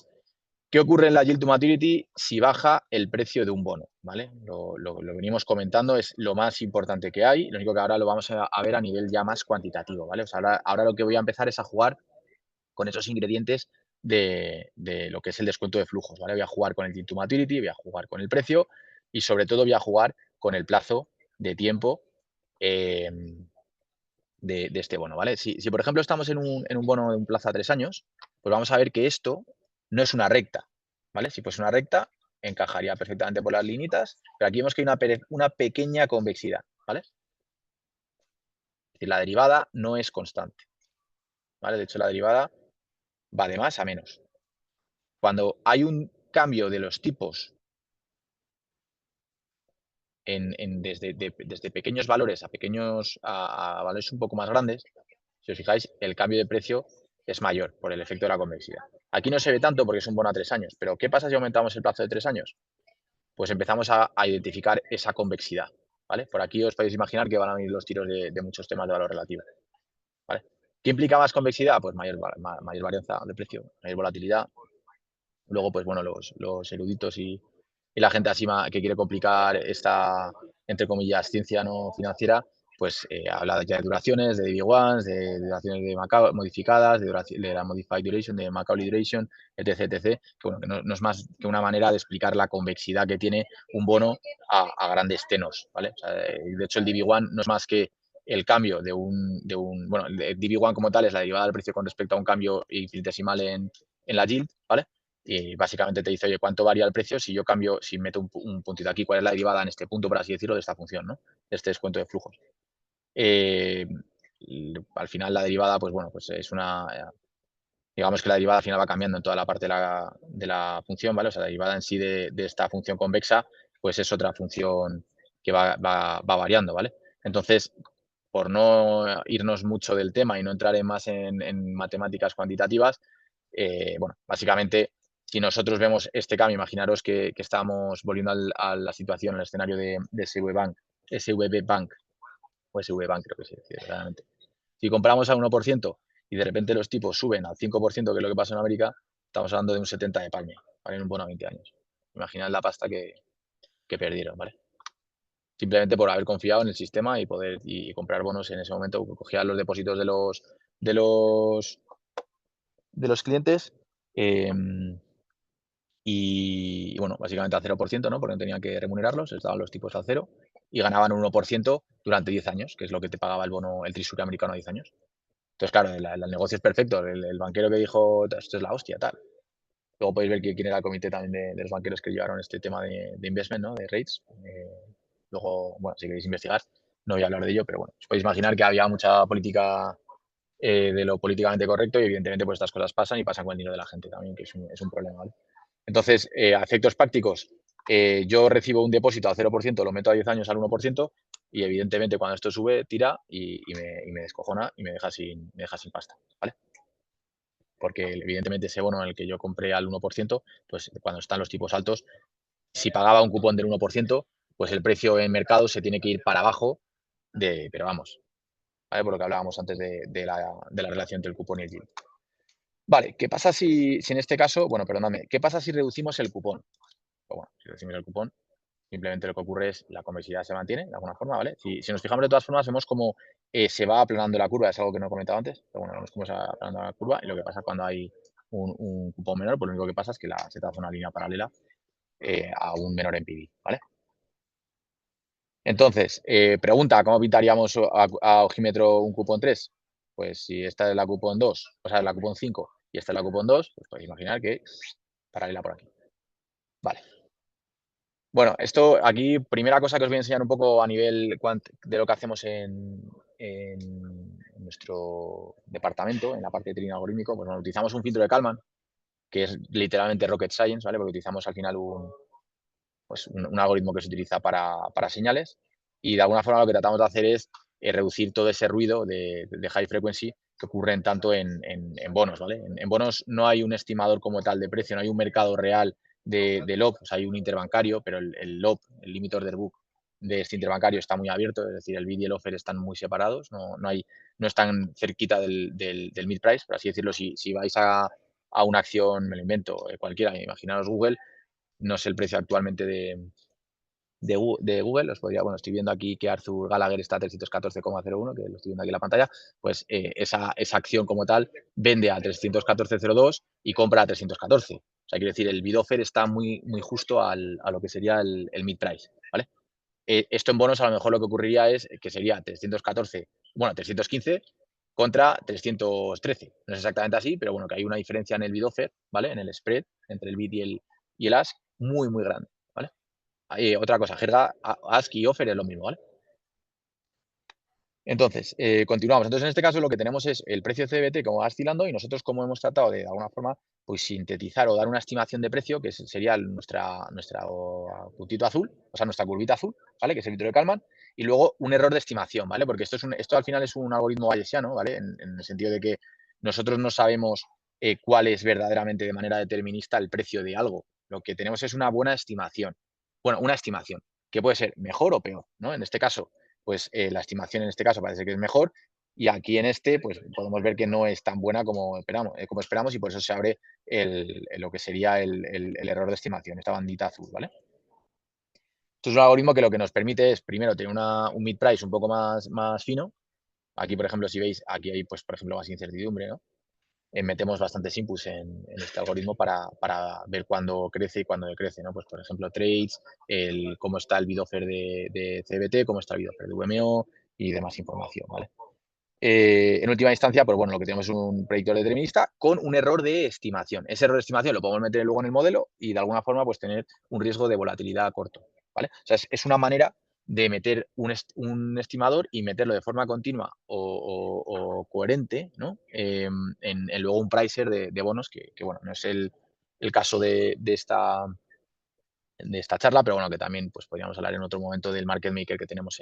B: ¿qué ocurre en la yield to maturity si baja el precio de un bono? ¿Vale? Lo venimos comentando, es lo más importante que hay. Lo único que ahora lo vamos a ver a nivel ya más cuantitativo, ¿vale? O sea, ahora lo que voy a empezar es a jugar con esos ingredientes de lo que es el descuento de flujos, ¿vale? Voy a jugar con el yield to maturity, voy a jugar con el precio y sobre todo voy a jugar con el plazo de tiempo eh, de este bono, ¿vale? Si por ejemplo estamos en un bono de un plazo a 3 años, pues vamos a ver que esto no es una recta, ¿vale? Si fuese una recta, encajaría perfectamente por las linitas, pero aquí vemos que hay una pequeña convexidad, ¿vale? Es decir, la derivada no es constante, ¿vale? De hecho, la derivada va de más a menos. Cuando hay un cambio de los tipos desde pequeños valores a valores un poco más grandes, si os fijáis, el cambio de precio es mayor por el efecto de la convexidad. Aquí no se ve tanto porque es un bono a 3 años, pero ¿qué pasa si aumentamos el plazo de 3 años? Pues empezamos a identificar esa convexidad, ¿vale? Por aquí os podéis imaginar que van a venir los tiros de muchos temas de valor relativo, ¿vale? ¿Qué implica más convexidad? Pues mayor varianza de precio, mayor volatilidad. Luego, pues bueno, los eruditos y la gente así que quiere complicar esta, entre comillas, ciencia no financiera, pues habla ya de duraciones, de DV1s, de duraciones de modificadas, de la modified duration, de Macaulay duration, etc, etc, que, bueno, que no es más que una manera de explicar la convexidad que tiene un bono a grandes tenos, ¿vale? O sea, de hecho, el DV1 no es más que el cambio bueno, el DV1 como tal es la derivada del precio con respecto a un cambio infinitesimal en la yield, ¿vale? Y básicamente te dice, oye, ¿cuánto varía el precio si yo cambio, si meto un puntito aquí? ¿Cuál es la derivada en este punto, por así decirlo, de esta función, ¿no? De este descuento de flujos. Al final la derivada, pues bueno, pues es digamos que la derivada al final va cambiando en toda la parte de la función, ¿vale? O sea, la derivada en sí de esta función convexa, pues es otra función que va variando, ¿vale? Entonces, por no irnos mucho del tema y no entrar más en matemáticas cuantitativas, bueno, básicamente, si nosotros vemos este cambio, imaginaros que estamos volviendo a la situación, al escenario de SVB Bank, o SV Bank, creo que sí, verdaderamente. Si compramos al 1% y de repente los tipos suben al 5%, que es lo que pasa en América, estamos hablando de un 70 de palme, ¿vale? En un bono a 20 años. Imaginad la pasta que perdieron, ¿vale? Simplemente por haber confiado en el sistema y poder y comprar bonos en ese momento, cogían los depósitos de los, de los clientes eh, y, bueno, básicamente al 0%, ¿no? Porque no tenían que remunerarlos, estaban los tipos al cero y ganaban un 1% durante 10 años, que es lo que te pagaba el bono, el Treasury americano a 10 años. Entonces, claro, el negocio es perfecto. El banquero que dijo, esto es la hostia, tal. Luego podéis ver quién era el comité también de los banqueros que llevaron este tema de investment, ¿no? De rates. Luego, bueno, si queréis investigar, no voy a hablar de ello, pero bueno, os podéis imaginar que había mucha política de lo políticamente correcto y evidentemente pues estas cosas pasan y pasan con el dinero de la gente también, que es un problema, ¿vale? Entonces, a efectos prácticos, yo recibo un depósito al 0%, lo meto a 10 años al 1% y evidentemente cuando esto sube, tira y me descojona y me deja sin pasta, ¿vale? Porque evidentemente ese bono en el que yo compré al 1%, pues cuando están los tipos altos, si pagaba un cupón del 1%, pues el precio en mercado se tiene que ir para abajo pero vamos, ¿vale? Por lo que hablábamos antes de la relación entre el cupón y el yield. Vale, ¿qué pasa si en este caso, bueno, perdóname, ¿qué pasa si reducimos el cupón? Pues bueno, si reducimos el cupón, simplemente lo que ocurre es la convexidad se mantiene de alguna forma, ¿vale? Si nos fijamos de todas formas, vemos cómo se va aplanando la curva, es algo que no he comentado antes, pero bueno, vemos cómo se va aplanando la curva y lo que pasa cuando hay un cupón menor, pues lo único que pasa es que se traza una línea paralela a un menor NPV, ¿vale? Entonces, pregunta, ¿cómo pintaríamos a ojímetro un cupón 3? Pues si esta es la cupón 2, o sea, la cupón 5 y esta es la cupón 2, pues podéis imaginar que paralela por aquí. Vale. Bueno, esto aquí, primera cosa que os voy a enseñar un poco a nivel de lo que hacemos en nuestro departamento, en la parte de trading algorítmico, pues bueno, utilizamos un filtro de Kalman, que es literalmente rocket science, ¿vale? Porque utilizamos al final un algoritmo que se utiliza para señales y de alguna forma lo que tratamos de hacer es reducir todo ese ruido de high frequency que ocurre tanto en bonos, ¿vale? En bonos no hay un estimador como tal de precio, no hay un mercado real de LOB, o sea, hay un interbancario, pero el LOB, el Limit Order Book de este interbancario está muy abierto, es decir, el bid y el offer están muy separados, no están cerquita del mid price, por así decirlo, si vais a una acción, me lo invento, cualquiera, imaginaros Google, no sé el precio actualmente de Google, os podría, bueno, estoy viendo aquí que Arthur Gallagher está a 314,01, que lo estoy viendo aquí en la pantalla, pues esa acción como tal vende a 314,02 y compra a 314. O sea, quiero decir, el bid offer está muy, muy justo a lo que sería el mid price, ¿vale? Esto en bonos a lo mejor lo que ocurriría es que sería 314, bueno, 315 contra 313. No es exactamente así, pero bueno, que hay una diferencia en el bid offer, ¿vale? En el spread entre el bid y el ask muy, muy grande, ¿vale? Otra cosa, jerga, ask y offer es lo mismo, ¿vale? Entonces, continuamos. Entonces, en este caso lo que tenemos es el precio CBT como va oscilando y nosotros como hemos tratado de alguna forma pues sintetizar o dar una estimación de precio que sería nuestra puntito azul, o sea, nuestra curvita azul, ¿vale? Que es el filtro de Kalman, y luego un error de estimación, ¿vale? Porque esto al final es un algoritmo bayesiano, ¿vale? En el sentido de que nosotros no sabemos cuál es verdaderamente de manera determinista el precio de algo. Lo que tenemos es una buena estimación. Bueno, una estimación que puede ser mejor o peor, ¿no? En este caso, pues la estimación en este caso parece que es mejor y aquí en este pues podemos ver que no es tan buena como esperamos y por eso se abre lo que sería el error de estimación, esta bandita azul, ¿vale? Esto es un algoritmo que lo que nos permite es, primero, tener un mid price un poco más fino. Aquí, por ejemplo, si veis, aquí hay, pues, por ejemplo, más incertidumbre, ¿no? Metemos bastantes inputs en este algoritmo para ver cuándo crece y cuándo decrece, ¿no? Pues, por ejemplo, trades, cómo está el bid offer de CBT, cómo está el bid offer de VMO y demás información, ¿vale? En última instancia, pues bueno, lo que tenemos es un predictor determinista con un error de estimación. Ese error de estimación lo podemos meter luego en el modelo y de alguna forma pues tener un riesgo de volatilidad a corto, ¿vale? O sea, es una manera de meter un estimador y meterlo de forma continua o coherente, ¿no? En luego un pricer de bonos que, bueno, no es el caso de esta charla, pero bueno, que también pues podríamos hablar en otro momento del market maker que tenemos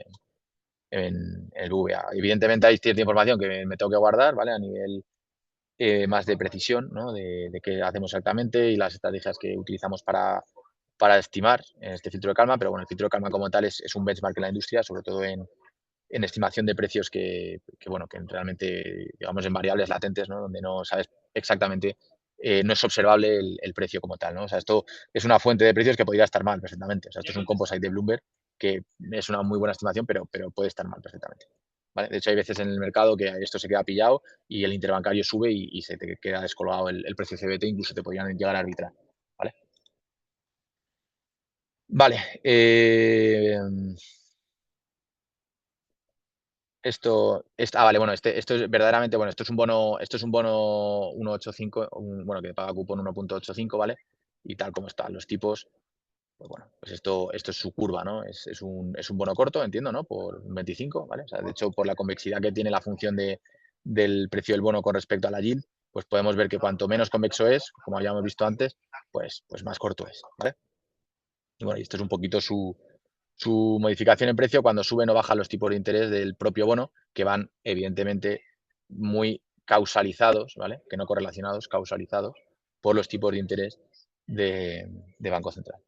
B: en el BVA. Evidentemente hay cierta información que me tengo que guardar, ¿vale? A nivel más de precisión, ¿no? De qué hacemos exactamente y las estrategias que utilizamos para estimar en este filtro de calma, pero bueno, el filtro de calma como tal es un benchmark en la industria, sobre todo en estimación de precios bueno, que realmente, digamos, en variables latentes, ¿no? Donde no sabes exactamente, no es observable el precio como tal, ¿no? O sea, esto es una fuente de precios que podría estar mal perfectamente. O sea, esto es un composite de Bloomberg que es una muy buena estimación, pero puede estar mal perfectamente. ¿Vale? De hecho, hay veces en el mercado que esto se queda pillado y el interbancario sube y se te queda descolgado el precio CBT, incluso te podrían llegar a arbitrar. ¿Vale? Vale. Vale, bueno, esto es verdaderamente, bueno, esto es un bono 1,85, bueno, que paga cupón 1,85, ¿vale? Y tal como están los tipos, pues bueno, pues esto es su curva, ¿no? Es un bono corto, entiendo, ¿no? Por un 25, ¿vale? O sea, de hecho, por la convexidad que tiene la función del precio del bono con respecto a la yield, pues podemos ver que cuanto menos convexo es, como habíamos visto antes, pues más corto es, ¿vale? Y bueno, y esto es un poquito su modificación en precio cuando suben o bajan los tipos de interés del propio bono, que van evidentemente muy causalizados, ¿vale? Que no correlacionados, causalizados por los tipos de interés de Banco Central.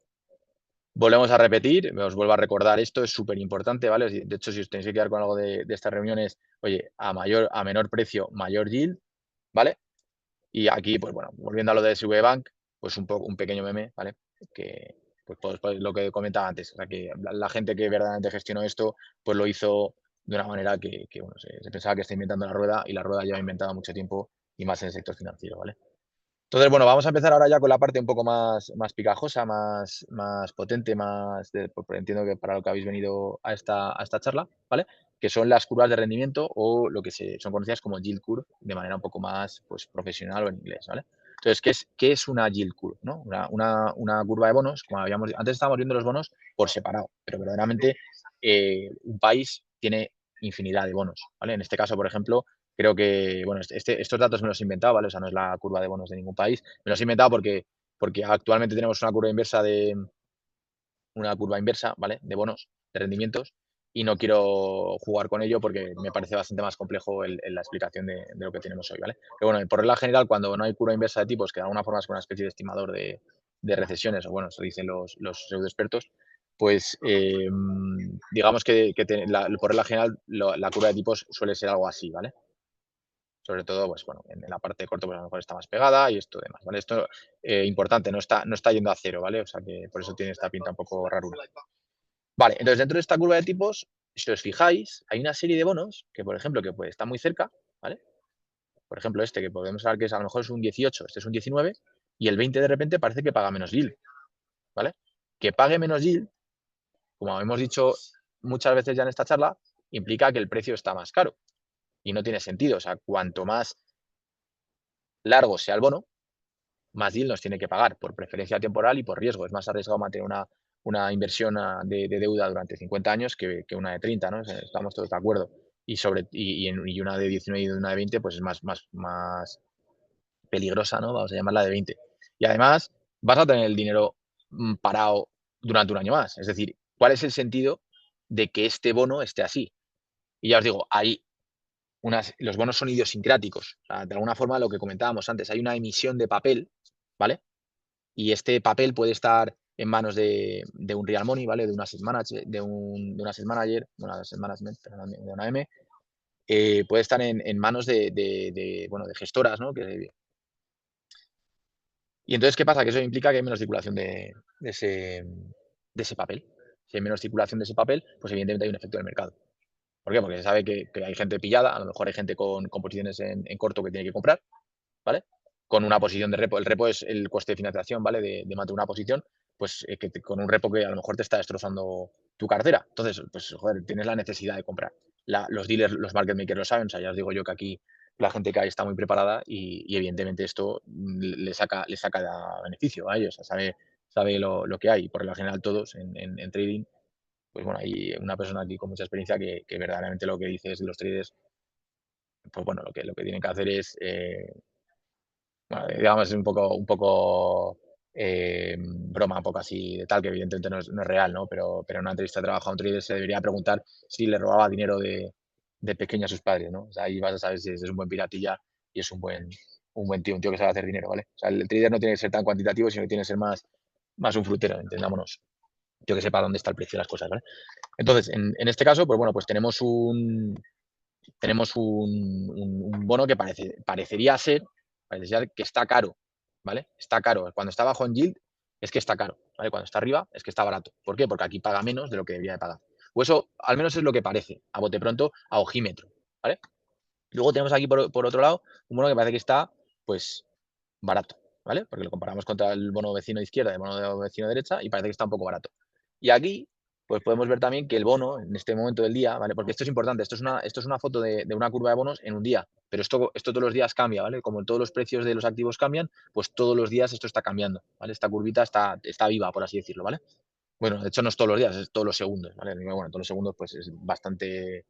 B: Volvemos a repetir, os vuelvo a recordar, esto es súper importante, ¿vale? De hecho, si os tenéis que quedar con algo de estas reuniones, oye, a menor precio, mayor yield, ¿vale? Y aquí, pues bueno, volviendo a lo de SV Bank, pues un pequeño meme, ¿vale? Que, pues, lo que comentaba antes, o sea, que la gente que verdaderamente gestionó esto, pues lo hizo de una manera que bueno, se pensaba que está inventando la rueda y la rueda lleva inventada mucho tiempo y más en el sector financiero, ¿vale? Entonces, bueno, vamos a empezar ahora ya con la parte un poco más picajosa, más potente, porque entiendo que para lo que habéis venido a esta charla, ¿vale? Que son las curvas de rendimiento o lo que son conocidas como yield curve de manera un poco más pues, profesional o en inglés, ¿vale? Entonces, ¿qué es una yield curve? ¿No? Una curva de bonos, como antes estábamos viendo los bonos por separado, pero verdaderamente un país tiene infinidad de bonos, ¿vale? En este caso, por ejemplo, creo que, bueno, estos datos me los he inventado, ¿vale? O sea, no es la curva de bonos de ningún país. Me los he inventado porque actualmente tenemos una curva inversa, ¿vale? De bonos, de rendimientos, y no quiero jugar con ello porque me parece bastante más complejo la explicación de lo que tenemos hoy, ¿vale? Pero bueno, por regla general, cuando no hay curva inversa de tipos, que de alguna forma es una especie de estimador de recesiones, o bueno, eso dicen los pseudoexpertos, pues digamos por regla general la curva de tipos suele ser algo así, ¿vale? Sobre todo, pues bueno, en la parte de corto, pues a lo mejor está más pegada y esto demás, ¿vale? Esto, importante, no está yendo a cero, ¿vale? O sea que por eso tiene esta pinta un poco raruna. Vale, entonces dentro de esta curva de tipos, si os fijáis, hay una serie de bonos que, por ejemplo, que pues, están muy cerca, ¿vale? Por ejemplo, este que podemos saber que a lo mejor es un 18, este es un 19, y el 20 de repente parece que paga menos yield, ¿vale? Que pague menos yield, como hemos dicho muchas veces ya en esta charla, implica que el precio está más caro. Y no tiene sentido. O sea, cuanto más largo sea el bono, más yield nos tiene que pagar por preferencia temporal y por riesgo. Es más arriesgado mantener una inversión de deuda durante 50 años que una de 30, ¿no? O sea, estamos todos de acuerdo. Y una de 19 y una de 20, pues es más peligrosa, ¿no? Vamos a llamarla de 20. Y además, vas a tener el dinero parado durante un año más. Es decir, ¿cuál es el sentido de que este bono esté así? Y ya os digo, los bonos son idiosincráticos. O sea, de alguna forma, lo que comentábamos antes, hay una emisión de papel, ¿vale? Y este papel puede estar en manos de un real money, ¿vale? De un asset manager, de un asset manager, bueno, asset management, perdón, de una M, puede estar en manos bueno, de gestoras, ¿no? Y entonces, ¿qué pasa? Que eso implica que hay menos circulación de ese papel. Si hay menos circulación de ese papel, pues evidentemente hay un efecto del mercado. ¿Por qué? Porque se sabe que hay gente pillada, a lo mejor hay gente con posiciones en corto que tiene que comprar, ¿vale? Con una posición de repo. El repo es el coste de financiación, ¿vale? De mantener una posición, pues con un repo que a lo mejor te está destrozando tu cartera. Entonces, pues, joder, tienes la necesidad de comprar. Los dealers, los market makers lo saben, o sea, ya os digo yo que aquí la gente que hay está muy preparada y evidentemente esto le saca beneficio a ellos, o sea, sabe lo que hay. Y por lo general todos en trading, pues bueno, hay una persona aquí con mucha experiencia que verdaderamente lo que dice es de los traders, pues bueno, lo que tienen que hacer es bueno, digamos, es un poco broma un poco así de tal, que evidentemente no es real, ¿no? Pero en una entrevista de trabajo a un trader se debería preguntar si le robaba dinero de pequeño a sus padres, ¿no? O sea, ahí vas a saber si es un buen piratilla y es un buen tío, un tío que sabe hacer dinero, ¿vale? O sea, el trader no tiene que ser tan cuantitativo, sino que tiene que ser más un frutero, entendámonos. Yo que sepa dónde está el precio de las cosas, ¿vale? Entonces, en este caso, pues bueno, pues tenemos un bono que parecería ser que está caro, ¿vale? Está caro. Cuando está bajo en yield es que está caro, ¿vale? Cuando está arriba es que está barato. ¿Por qué? Porque aquí paga menos de lo que debería de pagar. O eso al menos es lo que parece, a bote pronto, a ojímetro, ¿vale? Luego tenemos aquí por otro lado un bono que parece que está, pues, barato, ¿vale? Porque lo comparamos contra el bono vecino de izquierda y el bono de vecino de derecha y parece que está un poco barato. Y aquí, pues podemos ver también que el bono, en este momento del día, ¿vale? Porque esto es importante, esto es una foto de una curva de bonos en un día, pero esto todos los días cambia, ¿vale? Como todos los precios de los activos cambian, pues todos los días esto está cambiando, ¿vale? Esta curvita está viva, por así decirlo, ¿vale? Bueno, de hecho no es todos los días, es todos los segundos, ¿vale? Bueno, todos los segundos pues es bastante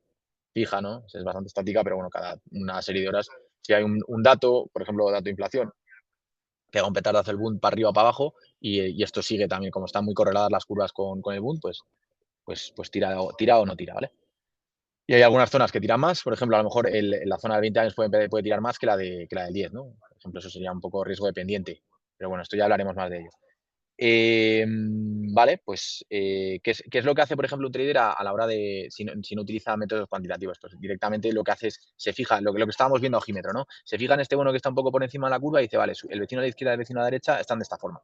B: fija, ¿no? Es bastante estática, pero bueno, cada una serie de horas, si hay un dato, por ejemplo, dato de inflación, pega un petardazo el Bund para arriba o para abajo y esto sigue también, como están muy correladas las curvas con el Bund, pues tira o no tira, ¿vale? Y hay algunas zonas que tiran más, por ejemplo, a lo mejor la zona de 20 años puede tirar más que la del 10, ¿no? Por ejemplo, eso sería un poco riesgo dependiente, pero bueno, esto ya hablaremos más de ello. Vale, pues, ¿qué es lo que hace, por ejemplo, un trader a la hora de, si no utiliza métodos cuantitativos? Pues directamente lo que hace es, se fija, lo que estábamos viendo a ojímetro, ¿no? Se fija en este bono que está un poco por encima de la curva y dice, vale, el vecino de la izquierda y el vecino de la derecha están de esta forma.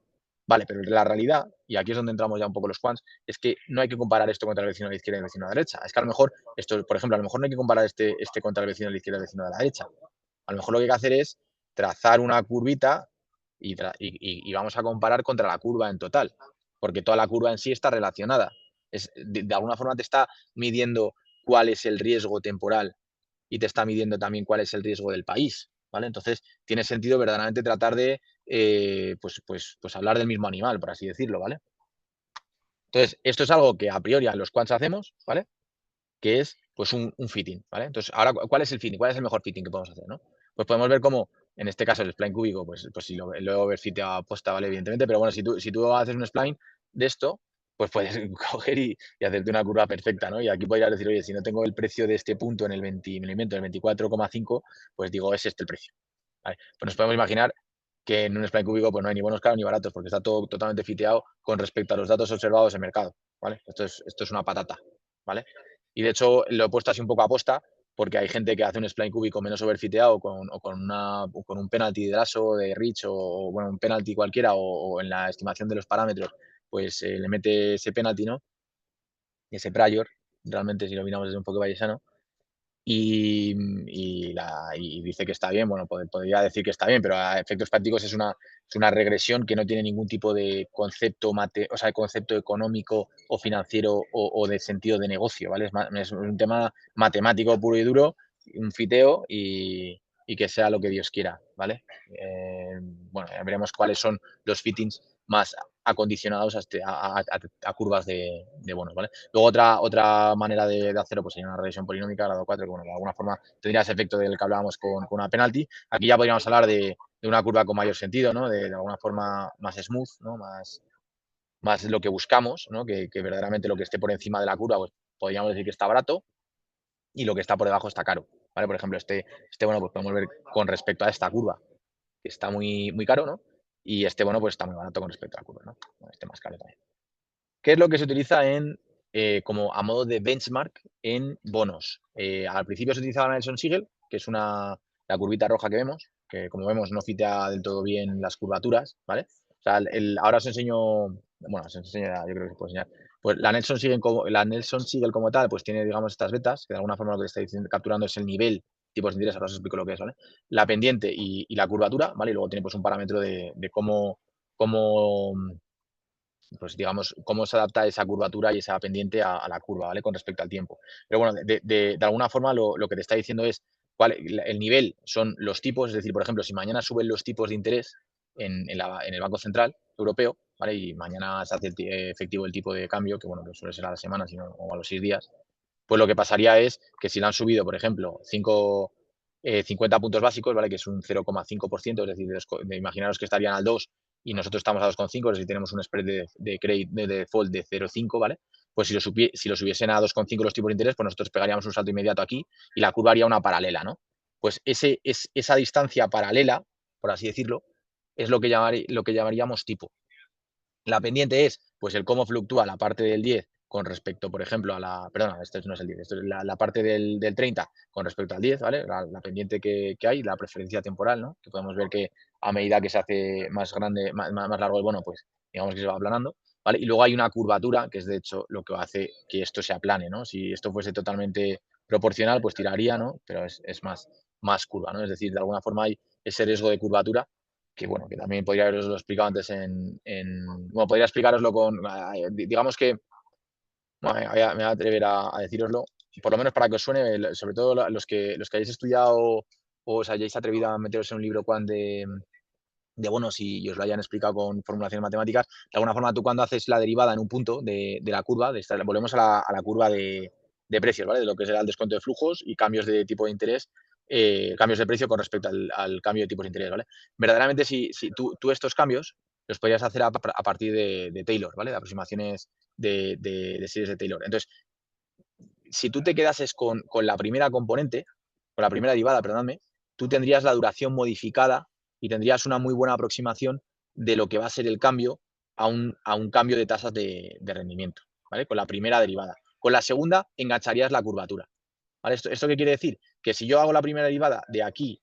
B: Vale, pero la realidad, y aquí es donde entramos ya un poco los quants, es que no hay que comparar esto contra el vecino de la izquierda y el vecino de la derecha. Es que a lo mejor, esto, por ejemplo, a lo mejor no hay que comparar este contra el vecino de la izquierda y el vecino de la derecha. A lo mejor lo que hay que hacer es trazar una curvita y vamos a comparar contra la curva en total, porque toda la curva en sí está relacionada. De alguna forma te está midiendo cuál es el riesgo temporal y te está midiendo también cuál es el riesgo del país, ¿vale? Entonces tiene sentido verdaderamente tratar de pues hablar del mismo animal, por así decirlo, ¿vale? Entonces, esto es algo que a priori a los quants hacemos, ¿vale? Que es pues un fitting, ¿vale? Entonces, ahora, ¿cuál es el fitting? ¿Cuál es el mejor fitting que podemos hacer, no? Pues podemos ver cómo, en este caso, el spline cúbico, pues si lo he overfiteado aposta, ¿vale? Evidentemente, pero bueno, si tú haces un spline de esto, pues puedes coger y hacerte una curva perfecta, ¿no? Y aquí podrías decir, oye, si no tengo el precio de este punto en el 20, me lo invento, en el 24,5, pues digo, es este el precio, ¿vale? Pues nos podemos imaginar que en un spline cúbico pues no hay ni buenos caros ni baratos, porque está todo totalmente fiteado con respecto a los datos observados en mercado, ¿vale? Esto es una patata, ¿vale? Y de hecho lo he puesto así un poco a posta porque hay gente que hace un spline cúbico menos overfiteado o con un penalty de Lasso, de Rich o bueno, un penalty cualquiera o en la estimación de los parámetros, pues le mete ese penalty, ¿no? Y ese prior, realmente si lo miramos desde un poco bayesano, y dice que está bien, bueno, podría decir que está bien, pero a efectos prácticos es una regresión que no tiene ningún tipo de concepto, o sea, de concepto económico o financiero o de sentido de negocio, ¿vale? Es un tema matemático puro y duro, un fiteo y que sea lo que Dios quiera, ¿vale? Bueno, ya veremos cuáles son los fittings más acondicionados a curvas de bonos, ¿vale? Luego otra manera de hacerlo pues sería una regresión polinómica, grado 4, que bueno, de alguna forma tendría ese efecto del que hablábamos con una penalty. Aquí ya podríamos hablar de una curva con mayor sentido, ¿no? De alguna forma más smooth, ¿no? Más lo que buscamos, ¿no? Que verdaderamente lo que esté por encima de la curva, pues podríamos decir que está barato y lo que está por debajo está caro, ¿vale? Por ejemplo, bueno, pues podemos ver con respecto a esta curva, que está muy, muy caro, ¿no? Y bueno, pues está muy barato con respecto a la curva, ¿no? Este más caro también. ¿Qué es lo que se utiliza como a modo de benchmark en bonos? Al principio se utilizaba la Nelson Siegel, que es la curvita roja que vemos, que como vemos no fitea del todo bien las curvaturas, ¿vale? O sea, ahora os enseño, bueno, os enseño, yo creo que se puede enseñar. Pues la Nelson Siegel como tal, pues tiene, digamos, estas vetas, que de alguna forma lo que está capturando es el nivel, tipos de interés, ahora os explico lo que es, ¿vale? La pendiente y la curvatura, ¿vale? Y luego tiene pues un parámetro de cómo pues digamos, cómo se adapta esa curvatura y esa pendiente a la curva, ¿vale? Con respecto al tiempo. Pero bueno, de alguna forma lo que te está diciendo es el nivel son los tipos, es decir, por ejemplo, si mañana suben los tipos de interés en el Banco Central Europeo, ¿vale? Y mañana se hace efectivo el tipo de cambio, que bueno, que suele ser a la semana o a los 6 días, pues lo que pasaría es que si le han subido, por ejemplo, 50 puntos básicos, ¿vale? Que es un 0,5%, es decir, imaginaros que estarían al 2 y nosotros estamos a 2,5, si tenemos un spread de default de 0,5, ¿vale? Pues si lo subiesen a 2,5 los tipos de interés, pues nosotros pegaríamos un salto inmediato aquí y la curva haría una paralela, ¿no? Pues esa distancia paralela, por así decirlo, es lo que llamaríamos tipo. La pendiente es, pues, el cómo fluctúa la parte del 10 con respecto, por ejemplo, a la... Perdona, esto no es el 10, esto es la parte del 30 con respecto al 10, ¿vale? La pendiente que hay, la preferencia temporal, ¿no? Que podemos ver que a medida que se hace más grande, más largo el bono, pues digamos que se va aplanando, ¿vale? Y luego hay una curvatura, que es de hecho lo que hace que esto se aplane, ¿no? Si esto fuese totalmente proporcional, pues tiraría, ¿no? Pero es más curva, ¿no? Es decir, de alguna forma hay ese riesgo de curvatura que bueno, que también podría haberoslo explicado antes bueno, podría explicároslo digamos que, bueno, me voy a atrever a decíroslo, por lo menos para que os suene, sobre todo los que hayáis estudiado o os hayáis atrevido a meteros en un libro de bonos y os lo hayan explicado con formulaciones matemáticas. De alguna forma, tú cuando haces la derivada en un punto de la curva, volvemos a la curva de precios, ¿vale? De lo que será el descuento de flujos y cambios de tipo de interés, cambios de precio con respecto al cambio de tipos de interés, ¿vale? Verdaderamente, si tú estos cambios los podrías hacer a partir de Taylor, ¿vale? De aproximaciones de series de Taylor. Entonces, si tú te quedases con la primera componente, con la primera derivada, perdóname, tú tendrías la duración modificada y tendrías una muy buena aproximación de lo que va a ser el cambio a un cambio de tasas de rendimiento, ¿vale? Con la primera derivada. Con la segunda engancharías la curvatura, ¿vale? ¿Esto qué quiere decir? Que si yo hago la primera derivada de aquí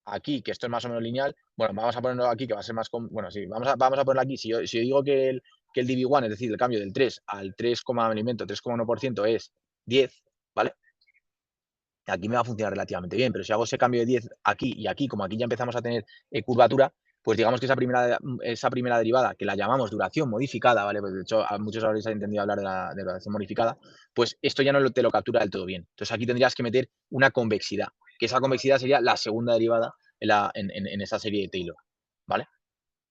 B: a aquí, que esto es más o menos lineal, bueno, vamos a ponerlo aquí, que va a ser más... Bueno, sí, vamos a ponerlo aquí. Si yo digo que el DV1, es decir, el cambio del 3 al 3,1% es 10, ¿vale? Aquí me va a funcionar relativamente bien, pero si hago ese cambio de 10 aquí y aquí, como aquí ya empezamos a tener curvatura, pues digamos que esa primera derivada, que la llamamos duración modificada, ¿vale? Pues de hecho, a muchos habréis entendido hablar de la duración modificada, pues esto ya no te lo captura del todo bien. Entonces aquí tendrías que meter una convexidad, que esa convexidad sería la segunda derivada en esa serie de Taylor, ¿vale?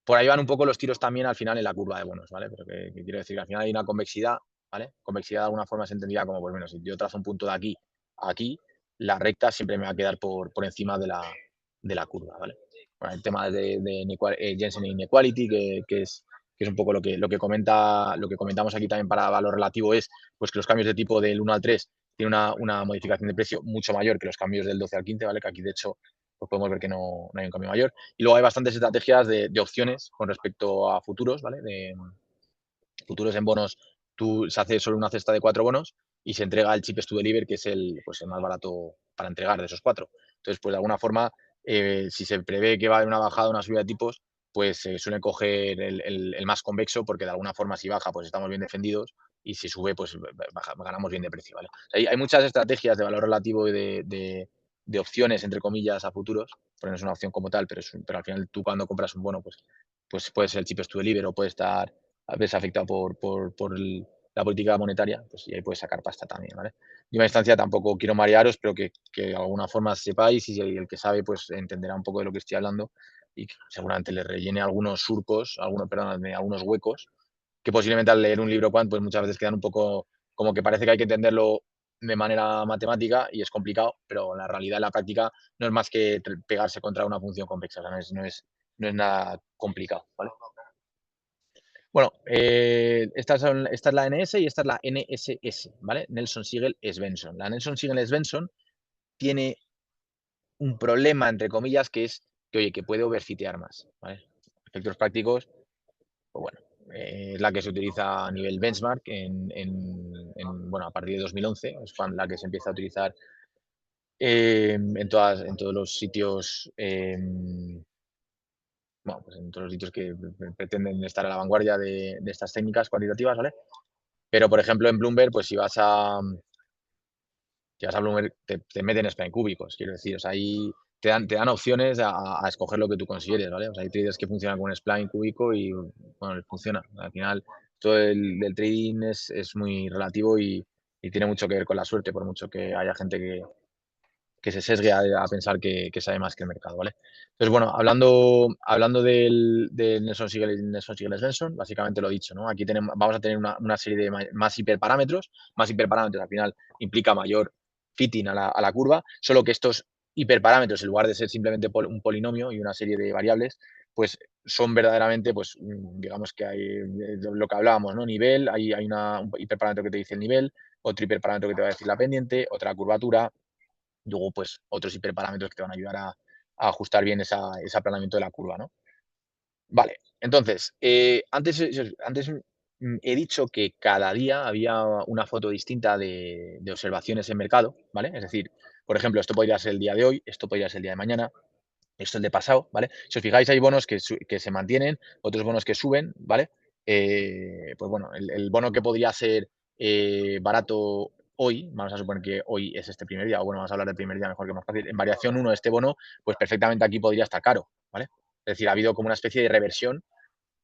B: Por ahí van un poco los tiros también al final en la curva de bonos, ¿vale? Pero que quiero decir que al final hay una convexidad, ¿vale? Convexidad de alguna forma se entendía como, pues bueno, si yo trazo un punto de aquí a aquí, la recta siempre me va a quedar por encima de la curva, ¿vale? Bueno, el tema de Jensen Inequality, que es un poco lo que comentamos aquí también para valor relativo, es pues que los cambios de tipo del 1 al 3 tienen una modificación de precio mucho mayor que los cambios del 12 al 15, ¿vale? Que aquí, de hecho, pues podemos ver que no hay un cambio mayor. Y luego hay bastantes estrategias de opciones con respecto a futuros, ¿vale? De futuros en bonos, se hace solo una cesta de 4 bonos y se entrega el cheapest to deliver, que es el más barato para entregar de esos 4. Entonces, pues de alguna forma, si se prevé que va a haber una bajada, una subida de tipos, pues se suele coger el más convexo, porque de alguna forma si baja, pues estamos bien defendidos, y si sube, pues ganamos bien de precio, ¿vale? O sea, hay muchas estrategias de valor relativo y de opciones, entre comillas, a futuros, porque no es una opción como tal, pero al final tú cuando compras un bono, pues puede ser el cheapest to deliver o puede estar verse afectado por la política monetaria, pues y ahí puedes sacar pasta también, ¿vale? Y en instancia tampoco quiero marearos, pero que de alguna forma sepáis, y el que sabe pues entenderá un poco de lo que estoy hablando y seguramente le rellene algunos surcos, algunos huecos, que posiblemente al leer un libro quant pues muchas veces quedan un poco como que parece que hay que entenderlo de manera matemática y es complicado, pero en la realidad, en la práctica, no es más que pegarse contra una función convexa, o sea, no es nada complicado, ¿vale? Bueno, esta es la NS y esta es la NSS, ¿vale? Nelson Sigel Svensson. La Nelson Sigel Svensson tiene un problema, entre comillas, que es que, oye, que puede overfitear más, ¿vale? Efectos prácticos, pues bueno, es la que se utiliza a nivel benchmark bueno, a partir de 2011, es la que se empieza a utilizar en todos los sitios, bueno, pues en todos los sitios que pretenden estar a la vanguardia de estas técnicas cuantitativas, ¿vale? Pero, por ejemplo, en Bloomberg, pues si vas a Bloomberg, te meten spline cúbicos, quiero decir, o sea, ahí te dan opciones a escoger lo que tú consideres, ¿vale? O sea, hay traders que funcionan con un spline cúbico y, bueno, les funciona. Al final, todo el trading es muy relativo y tiene mucho que ver con la suerte, por mucho que haya gente que se sesgue a pensar que sabe más que el mercado, ¿vale? Entonces, bueno, hablando del Nelson Sigel Svensson, básicamente lo he dicho, ¿no? Aquí vamos a tener una serie de más hiperparámetros. Más hiperparámetros al final implica mayor fitting a la curva, solo que estos hiperparámetros, en lugar de ser simplemente un polinomio y una serie de variables, pues son verdaderamente, pues digamos que hay lo que hablábamos, ¿no? Nivel, hay un hiperparámetro que te dice el nivel, otro hiperparámetro que te va a decir la pendiente, otra curvatura, luego pues otros hiperparámetros que te van a ayudar a ajustar bien ese aplanamiento de la curva, ¿no? Vale, entonces, antes he dicho que cada día había una foto distinta de observaciones en mercado, ¿vale? Es decir, por ejemplo, esto podría ser el día de hoy, esto podría ser el día de mañana, esto es el de pasado, ¿vale? Si os fijáis, hay bonos que se mantienen, otros bonos que suben, ¿vale? Pues bueno, el bono que podría ser barato hoy, vamos a suponer que hoy es este primer día, o bueno, vamos a hablar del primer día mejor que más fácil. En variación 1, este bono, pues perfectamente aquí podría estar caro, ¿vale? Es decir, ha habido como una especie de reversión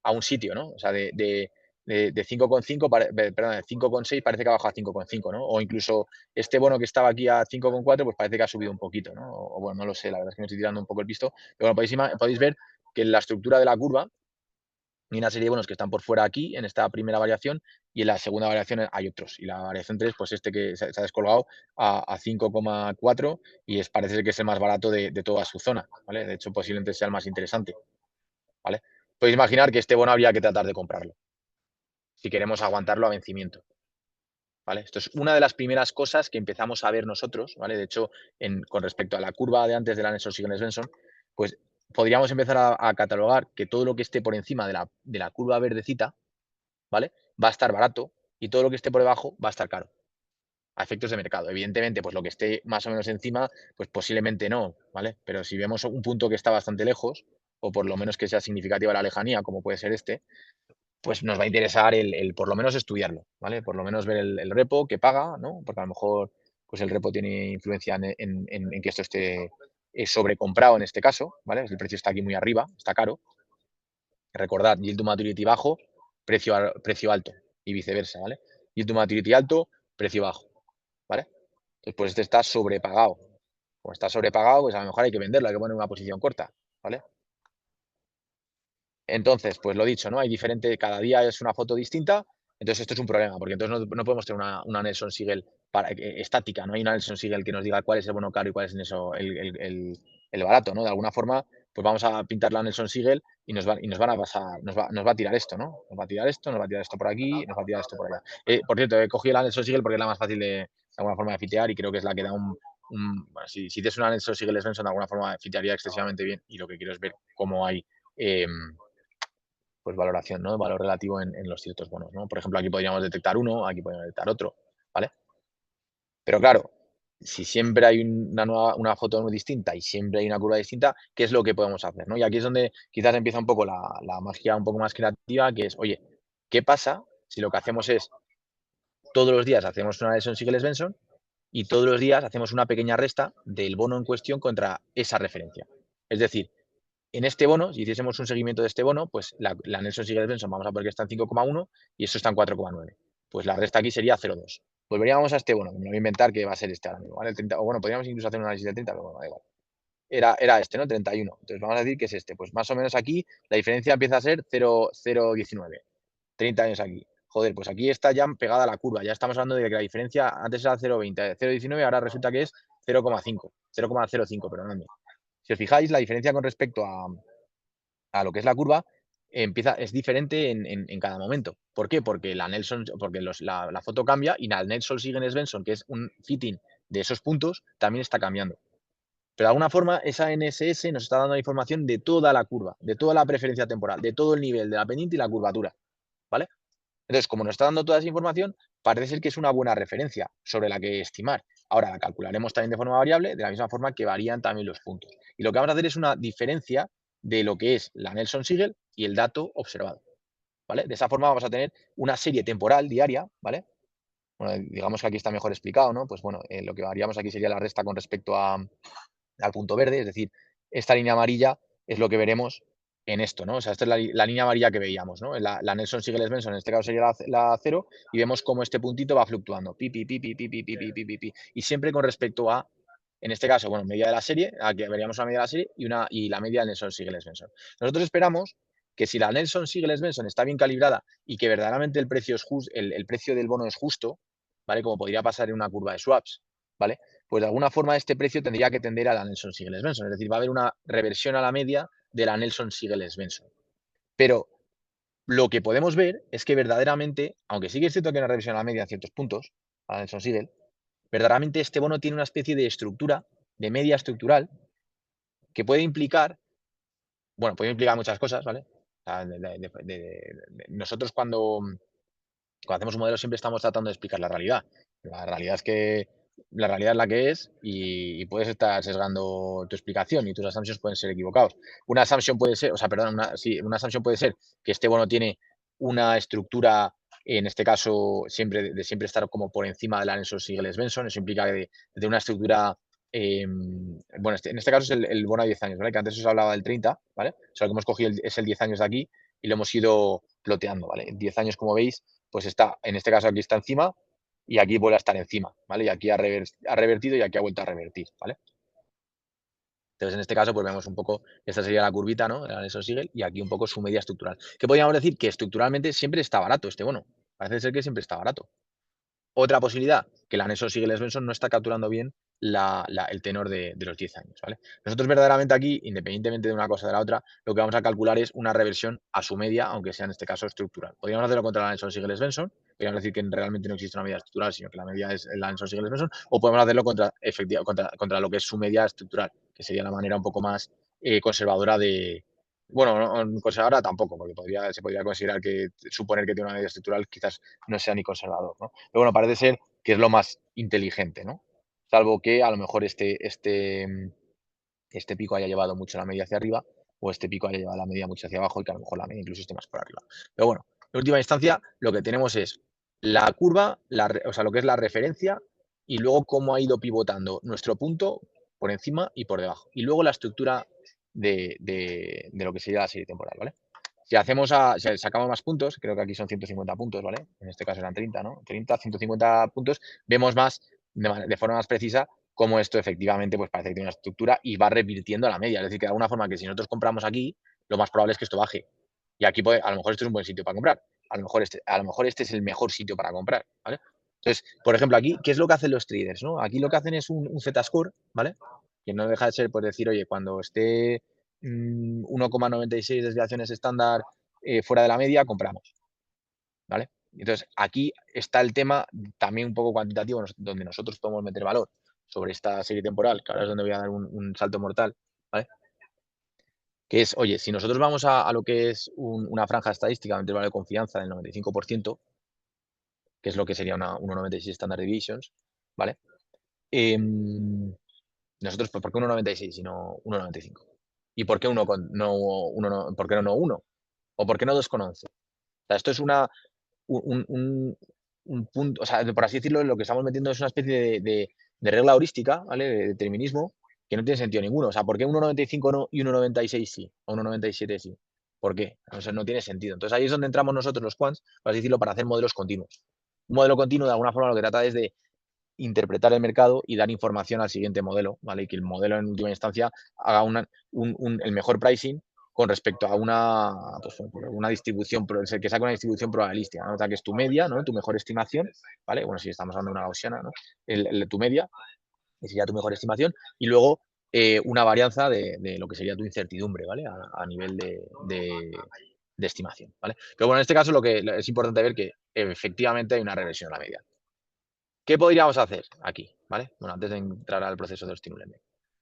B: a un sitio, ¿no? O sea, de 5,5, perdón, de 5,6 parece que ha bajado a 5,5, ¿no? O incluso este bono que estaba aquí a 5,4, pues parece que ha subido un poquito, ¿no? O bueno, no lo sé, la verdad es que me estoy tirando un poco el visto. Pero bueno, podéis ver que en la estructura de la curva hay una serie de bonos que están por fuera aquí, en esta primera variación, y en la segunda variación hay otros. Y la variación 3, pues este que se ha descolgado a 5,4 y parece ser que es el más barato de toda su zona, ¿vale? De hecho, posiblemente sea el más interesante, ¿vale? Podéis imaginar que este bono habría que tratar de comprarlo si queremos aguantarlo a vencimiento, ¿vale? Esto es una de las primeras cosas que empezamos a ver nosotros, ¿vale? De hecho, con respecto a la curva de antes de la Nelson Signes Benson, pues podríamos empezar a catalogar que todo lo que esté por encima de la curva verdecita, ¿vale? Va a estar barato y todo lo que esté por debajo va a estar caro, a efectos de mercado. Evidentemente, pues lo que esté más o menos encima, pues posiblemente no, ¿vale? Pero si vemos un punto que está bastante lejos, o por lo menos que sea significativa la lejanía, como puede ser este, pues nos va a interesar el por lo menos estudiarlo, ¿vale? Por lo menos ver el repo que paga, ¿no? Porque a lo mejor pues el repo tiene influencia en que esto esté sobrecomprado en este caso, ¿vale? El precio está aquí muy arriba, está caro. Recordad, yield to maturity bajo, precio alto y viceversa, ¿vale? Yield to maturity alto, precio bajo, ¿vale? Entonces, pues este está sobrepagado. Como está sobrepagado, pues a lo mejor hay que venderlo, hay que poner una posición corta, ¿vale? Entonces, pues lo dicho, ¿no? Hay cada día es una foto distinta, entonces esto es un problema, porque entonces no podemos tener una Nelson Sigel estática, no hay una Nelson Sigel que nos diga cuál es el bono caro y cuál es el barato, ¿no? De alguna forma, pues vamos a pintar la Nelson Sigel y nos van a pasar, nos va a tirar esto, ¿no? Nos va a tirar esto, nos va a tirar esto por aquí, nos va a tirar esto por allá. Por cierto, he cogido la Nelson Sigel porque es la más fácil de alguna forma de fitear y creo que es la que da bueno, si tienes una Nelson Sigel Svensson, de alguna forma fitearía excesivamente bien y lo que quiero es ver cómo hay pues valoración, ¿no? Valor relativo en los ciertos bonos, ¿no? Por ejemplo, aquí podríamos detectar uno, aquí podríamos detectar otro, ¿vale? Pero claro, si siempre hay una foto muy distinta y siempre hay una curva distinta, ¿qué es lo que podemos hacer, no? Y aquí es donde quizás empieza un poco la magia un poco más creativa, que es, oye, ¿qué pasa si lo que hacemos es todos los días hacemos una lesión Sigel-Svensson y todos los días hacemos una pequeña resta del bono en cuestión contra esa referencia? Es decir, en este bono, si hiciésemos un seguimiento de este bono, pues la Nelson Sigel Benson, vamos a ver que está en 5,1 y esto está en 4,9. Pues la resta aquí sería 0,2. Volveríamos a este bono, que me lo voy a inventar que va a ser este ahora mismo, ¿vale? O bueno, podríamos incluso hacer un análisis de 30, pero bueno, da igual. Era este, ¿no? 31. Entonces vamos a decir que es este. Pues más o menos aquí la diferencia empieza a ser 0,19. 30 años aquí. Joder, pues aquí está ya pegada la curva. Ya estamos hablando de que la diferencia antes era 0,20, 0,19, ahora resulta que es 0,5, 0,05, perdonadme. Si os fijáis, la diferencia con respecto a lo que es la curva es diferente en cada momento. ¿Por qué? Porque la foto cambia y la Nelson Siguen Svensson, que es un fitting de esos puntos, también está cambiando. Pero de alguna forma, esa NSS nos está dando la información de toda la curva, de toda la preferencia temporal, de todo el nivel de la pendiente y la curvatura, ¿vale? Entonces, como nos está dando toda esa información, parece ser que es una buena referencia sobre la que estimar. Ahora la calcularemos también de forma variable, de la misma forma que varían también los puntos. Y lo que vamos a hacer es una diferencia de lo que es la Nelson Sigel y el dato observado, ¿vale? De esa forma vamos a tener una serie temporal diaria, ¿vale? Bueno, digamos que aquí está mejor explicado, ¿no? Pues bueno, lo que haríamos aquí sería la resta con respecto al punto verde, es decir, esta línea amarilla es lo que veremos en esto, ¿no? O sea, esta es la línea amarilla que veíamos, ¿no? La Nelson Sigel Svensson, en este caso sería la 0, y vemos cómo este puntito va fluctuando, y siempre con respecto a, en este caso, bueno, media de la serie, aquí veríamos una media de la serie y la media de Nelson Sigel Svensson. Nosotros esperamos que si la Nelson Sigel Svensson está bien calibrada y que verdaderamente el precio el precio del bono es justo, ¿vale? Como podría pasar en una curva de swaps, ¿vale? Pues de alguna forma este precio tendría que tender a la Nelson Sigel Svensson, es decir, va a haber una reversión a la media de la Nelson Siegel Svensson. Pero lo que podemos ver es que verdaderamente, aunque sí que es cierto que hay una revisión a la media en ciertos puntos, a la Nelson Siegel, verdaderamente este bono tiene una especie de estructura, de media estructural, que puede implicar, bueno, puede implicar muchas cosas, ¿vale? O sea, nosotros cuando hacemos un modelo siempre estamos tratando de explicar la realidad. La realidad es que la realidad es la que es y puedes estar sesgando tu explicación y tus assumptions pueden ser equivocados. Una assumption puede ser, o sea, perdón, una assumption puede ser que este bono tiene una estructura, en este caso, siempre estar como por encima de la Nelson Siegel Svensson. Eso implica de una estructura, bueno, en este caso es el bono a 10 años, ¿vale? Que antes os hablaba del 30, ¿vale? O sea, lo que hemos cogido es el 10 años de aquí y lo hemos ido ploteando, ¿vale? 10 años, como veis, pues está, en este caso aquí está encima y aquí vuelve a estar encima, ¿vale? Y aquí ha revertido y aquí ha vuelto a revertir, ¿vale? Entonces, en este caso, pues vemos un poco, esta sería la curvita, ¿no? La Nelson Siegel y aquí un poco su media estructural. Que podríamos decir que estructuralmente siempre está barato este bono. Parece ser que siempre está barato. Otra posibilidad, que la Nelson Siegel Svensson no está capturando bien el tenor de los 10 años, ¿vale? Nosotros verdaderamente aquí, independientemente de una cosa o de la otra, lo que vamos a calcular es una reversión a su media, aunque sea en este caso estructural. Podríamos hacerlo contra la Nelson Siegel Svensson, podríamos decir que realmente no existe una media estructural, sino que la media es la Nelson Siegel Svensson, o podemos hacerlo contra lo que es su media estructural, que sería la manera un poco más conservadora de, bueno, no, conservadora tampoco, porque se podría considerar que suponer que tiene una media estructural quizás no sea ni conservador, ¿no? Pero bueno, parece ser que es lo más inteligente, ¿no? Salvo que a lo mejor este pico haya llevado mucho la media hacia arriba o este pico haya llevado la media mucho hacia abajo y que a lo mejor la media incluso esté más por arriba. Pero bueno, en última instancia lo que tenemos es la curva, o sea, lo que es la referencia y luego cómo ha ido pivotando nuestro punto por encima y por debajo. Y luego la estructura de lo que sería la serie temporal, ¿vale? Si sacamos más puntos, creo que aquí son 150 puntos, ¿vale? En este caso eran 30, ¿no? 30, 150 puntos, vemos más, de forma más precisa, cómo esto efectivamente pues parece que tiene una estructura y va revirtiendo a la media. Es decir, que de alguna forma que si nosotros compramos aquí, lo más probable es que esto baje. Y aquí a lo mejor esto es un buen sitio para comprar. A lo mejor este es el mejor sitio para comprar, ¿vale? Entonces, por ejemplo, aquí, ¿qué es lo que hacen los traders, no? Aquí lo que hacen es un Z-score, ¿vale? Que no deja de ser, pues decir, oye, cuando esté 1,96 desviaciones estándar fuera de la media, compramos, ¿vale? Entonces, aquí está el tema también un poco cuantitativo, donde nosotros podemos meter valor sobre esta serie temporal, que ahora es donde voy a dar un salto mortal, ¿vale? Que es, oye, si nosotros vamos a lo que es una franja estadística de intervalo de confianza del 95%, que es lo que sería una 1,96 Standard Deviations, ¿vale? Nosotros, ¿por qué 1,96 y no 1,95? ¿Y por qué por qué no 1? ¿O por qué no 2,11? O sea, esto es un punto, o sea, por así decirlo, lo que estamos metiendo es una especie de regla heurística, ¿vale? De determinismo, que no tiene sentido ninguno. O sea, ¿por qué 1,95 no y 1,96 sí? O 1,97 sí. ¿Por qué? O sea, no tiene sentido. Entonces ahí es donde entramos nosotros los quants, por así decirlo, para hacer modelos continuos. Un modelo continuo, de alguna forma, lo que trata es de interpretar el mercado y dar información al siguiente modelo, ¿vale? Y que el modelo en última instancia haga el mejor pricing con respecto a una distribución, que saque una distribución probabilística, ¿no? O sea, que es tu media, ¿no? Tu mejor estimación, ¿vale? Bueno, si estamos hablando de una gaussiana, ¿no? Tu media, que sería tu mejor estimación, y luego una varianza de lo que sería tu incertidumbre, ¿vale? A nivel de estimación, ¿vale? Pero bueno, en este caso lo que es importante ver que efectivamente hay una regresión a la media. ¿Qué podríamos hacer aquí? ¿Vale? Bueno, antes de entrar al proceso de Stimulus.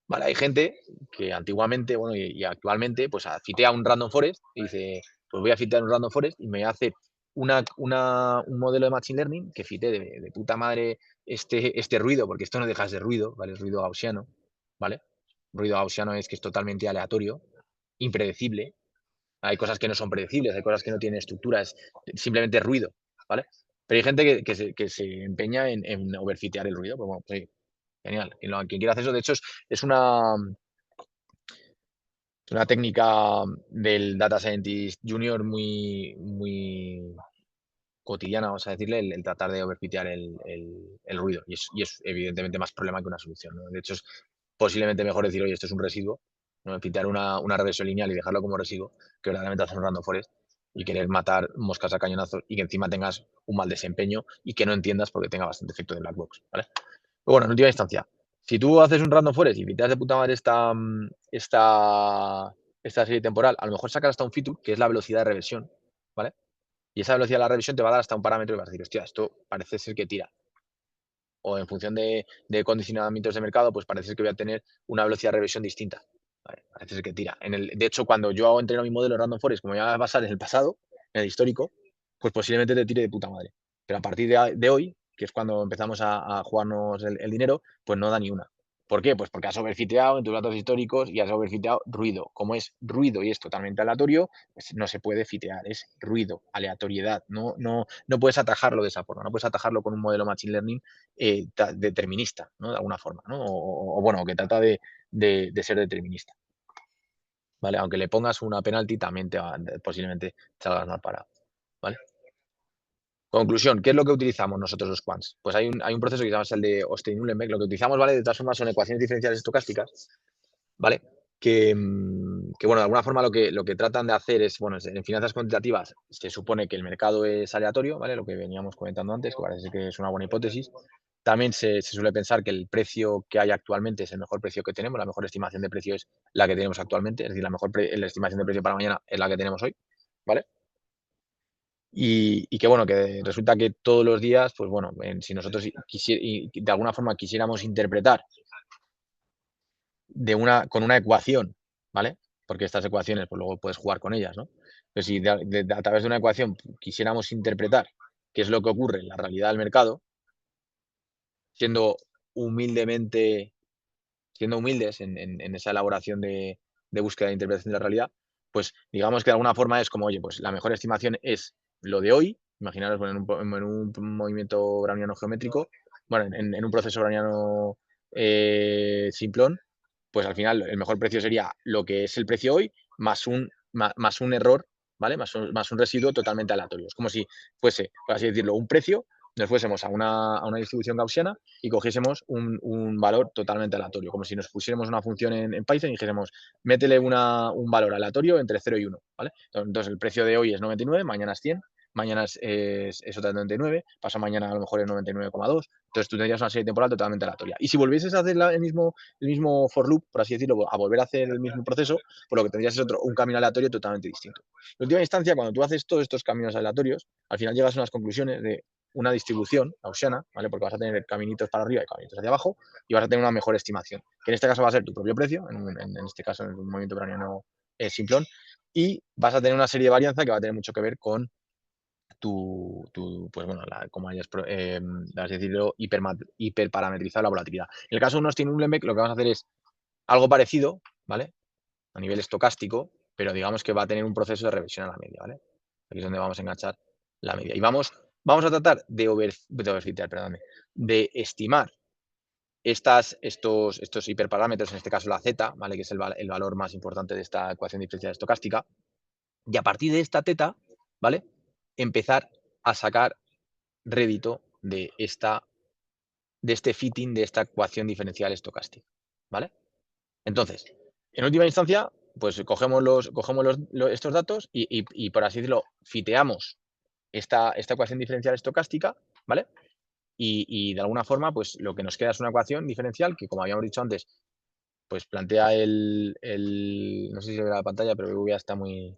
B: Vale, hay gente que antiguamente, bueno, y actualmente, pues fitea un random forest y dice, pues voy a fitear un random forest y me hace un modelo de machine learning que fite de puta madre este ruido, porque esto no deja de ser ruido, ¿vale? Es ruido gaussiano, ¿vale? Ruido gaussiano es que es totalmente aleatorio, impredecible. Hay cosas que no son predecibles, hay cosas que no tienen estructura, es simplemente ruido, ¿vale? Pero hay gente que se empeña en overfitear el ruido, pues bueno, pues genial. Quien quiera hacer eso, de hecho, es una técnica del Data Scientist Junior muy, muy cotidiana, vamos a decirle, el tratar de overfitear el ruido. Y es evidentemente más problema que una solución, ¿no? De hecho, es posiblemente mejor decir, oye, esto es un residuo, ¿no? Fitear una regresión lineal y dejarlo como residuo, que verdaderamente hacer un random forest y querer matar moscas a cañonazos y que encima tengas un mal desempeño y que no entiendas porque tenga bastante efecto de black box, ¿vale? Pero bueno, en última instancia, si tú haces un random forest y fiteas de puta madre esta esta serie temporal, a lo mejor sacas hasta un feature, que es la velocidad de reversión, ¿vale? Y esa velocidad de la reversión te va a dar hasta un parámetro y vas a decir, hostia, esto parece ser que tira. O en función de condicionamientos de mercado, pues parece ser que voy a tener una velocidad de reversión distinta. Vale, parece ser que tira. De hecho, cuando yo entreno mi modelo Random Forest, como ya va a pasar en el pasado, en el histórico, pues posiblemente te tire de puta madre. Pero a partir de hoy, que es cuando empezamos a jugarnos el dinero, pues no da ni una. ¿Por qué? Pues porque has overfiteado en tus datos históricos y has overfiteado ruido. Como es ruido y es totalmente aleatorio, pues no se puede fitear, es ruido, aleatoriedad. No puedes atajarlo de esa forma, no puedes atajarlo con un modelo Machine Learning determinista, ¿no? De alguna forma, ¿no? O bueno, que trata de ser determinista. ¿Vale? Aunque le pongas una penalti, también posiblemente salgas mal parado. ¿Vale? Conclusión, ¿qué es lo que utilizamos nosotros los quants? Pues hay un proceso que se llama el de Ostei-Uhlenbeck. Lo que utilizamos, ¿vale? De todas formas, son ecuaciones diferenciales estocásticas, ¿vale? Que bueno, de alguna forma lo que tratan de hacer es, bueno, en finanzas cuantitativas se supone que el mercado es aleatorio, ¿vale? Lo que veníamos comentando antes, que parece que es una buena hipótesis. También se suele pensar que el precio que hay actualmente es el mejor precio que tenemos, la mejor estimación de precio es la que tenemos actualmente, es decir, la estimación de precio para mañana es la que tenemos hoy, ¿vale? Y que bueno, que resulta que todos los días, pues bueno, si nosotros de alguna forma quisiéramos interpretar con una ecuación, ¿vale? Porque estas ecuaciones, pues luego puedes jugar con ellas, ¿no? Pero si a través de una ecuación quisiéramos interpretar qué es lo que ocurre en la realidad del mercado, siendo humildemente, siendo humildes en esa elaboración de búsqueda de interpretación de la realidad, pues digamos que de alguna forma es como, oye, pues la mejor estimación es lo de hoy, imaginaros bueno, en un movimiento browniano geométrico, bueno, en un proceso browniano simplón, pues al final el mejor precio sería lo que es el precio hoy más un error, ¿vale? Más un residuo totalmente aleatorio. Es como si fuese, por así decirlo, un precio, nos fuésemos a una distribución gaussiana y cogiésemos un valor totalmente aleatorio, como si nos pusiéramos una función en Python y dijésemos, métele un valor aleatorio entre 0 y 1, ¿vale? Entonces el precio de hoy es 99, mañana es 100, mañana es otra 99, pasa mañana a lo mejor es 99,2, entonces tú tendrías una serie temporal totalmente aleatoria. Y si volvieses a hacer el mismo for loop, por así decirlo, a volver a hacer el mismo proceso, pues lo que tendrías es un camino aleatorio totalmente distinto. En última instancia, cuando tú haces todos estos caminos aleatorios, al final llegas a unas conclusiones de una distribución gaussiana, ¿vale? Porque vas a tener caminitos para arriba y caminitos hacia abajo y vas a tener una mejor estimación, que en este caso va a ser tu propio precio, en este caso en un movimiento browniano simplón, y vas a tener una serie de varianza que va a tener mucho que ver con pues bueno, como hayas, decirlo, hiperparametrizado la volatilidad. En el caso de un Austin-Uhlenbeck, lo que vamos a hacer es algo parecido, ¿vale? A nivel estocástico, pero digamos que va a tener un proceso de reversión a la media, ¿vale? Aquí es donde vamos a enganchar la media. Y vamos a tratar de overfitear, perdóname, de estimar estos hiperparámetros, en este caso la Z, ¿vale? Que es el valor más importante de esta ecuación diferencial estocástica. Y a partir de esta teta, ¿vale? Empezar a sacar rédito de este fitting de esta ecuación diferencial estocástica, ¿vale? Entonces, en última instancia, pues cogemos estos datos y, por así decirlo, fiteamos esta ecuación diferencial estocástica, ¿vale? Y de alguna forma, pues lo que nos queda es una ecuación diferencial que, como habíamos dicho antes, pues plantea no sé si se ve la pantalla, pero BBVA está muy,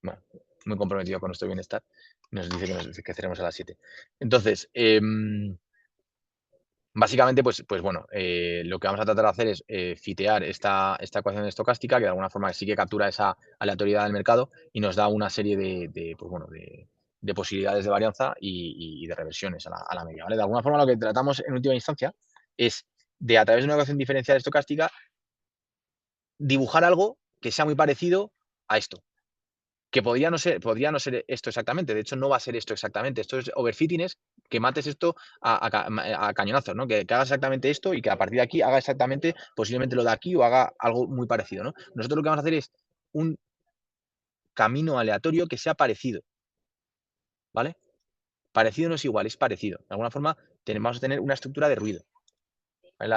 B: bueno, muy comprometido con nuestro bienestar. Nos dice que cerremos a las 7. Entonces, básicamente, pues bueno, lo que vamos a tratar de hacer es fitear esta ecuación estocástica, que de alguna forma sí que captura esa aleatoriedad del mercado y nos da una serie pues bueno, de posibilidades de varianza y de reversiones a la media, ¿vale? De alguna forma lo que tratamos en última instancia es de, a través de una ecuación diferencial estocástica, dibujar algo que sea muy parecido a esto. Que podría no ser esto exactamente, de hecho no va a ser esto exactamente, esto es overfitting, es que mates esto a cañonazos, ¿no? Que haga exactamente esto y que a partir de aquí haga exactamente, posiblemente lo de aquí o haga algo muy parecido, ¿no? Nosotros lo que vamos a hacer es un camino aleatorio que sea parecido, ¿vale? Parecido no es igual, es parecido. De alguna forma vamos a tener una estructura de ruido. ¿Vale?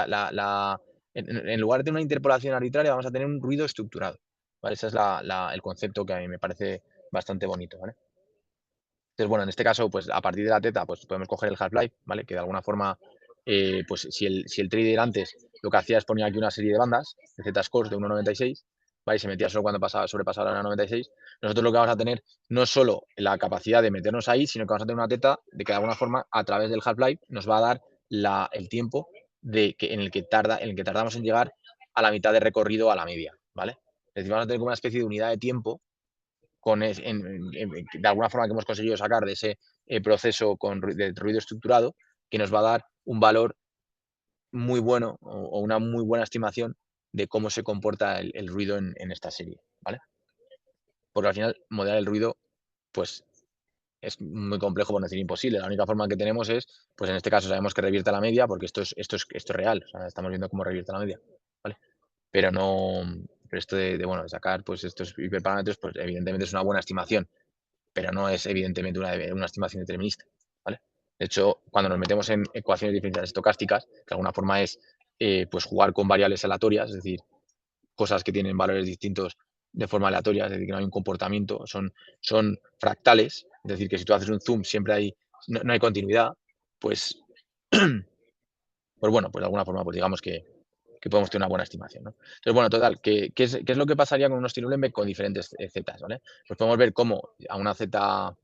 B: En lugar de tener una interpolación arbitraria, vamos a tener un ruido estructurado, ¿vale? Ese es el concepto que a mí me parece bastante bonito, ¿vale? Entonces, bueno, en este caso, pues a partir de la teta, pues podemos coger el half-life, ¿vale? Que de alguna forma, pues si el trader antes lo que hacía es poner aquí una serie de bandas de Z-scores de 1,96, ¿vale? Y se metía solo cuando sobrepasaba la 96, nosotros lo que vamos a tener no es solo la capacidad de meternos ahí, sino que vamos a tener una teta de que de alguna forma a través del Half-Life nos va a dar el tiempo en el que tardamos en llegar a la mitad de recorrido a la media, ¿vale? Es decir, vamos a tener como una especie de unidad de tiempo de alguna forma que hemos conseguido sacar de ese proceso de ruido estructurado, que nos va a dar un valor muy bueno o una muy buena estimación de cómo se comporta el ruido en esta serie, ¿vale? Porque al final modelar el ruido, pues es muy complejo, por no decir imposible. La única forma que tenemos es, pues en este caso sabemos que revierte a la media, porque esto es real, o sea, estamos viendo cómo revierte a la media, ¿vale? Pero no, pero esto bueno, de sacar pues estos hiperparámetros, pues evidentemente es una buena estimación, pero no es evidentemente una estimación determinista, ¿vale? De hecho, cuando nos metemos en ecuaciones diferenciales estocásticas, que de alguna forma es pues jugar con variables aleatorias, es decir, cosas que tienen valores distintos de forma aleatoria, es decir, que no hay un comportamiento, son fractales, es decir, que si tú haces un zoom siempre no hay continuidad, pues, pues bueno, pues de alguna forma, pues digamos que podemos tener una buena estimación, ¿no? Entonces, bueno, total, ¿qué es lo que pasaría con unos Tinulembe con diferentes zetas, ¿vale? Pues podemos ver cómo a una Z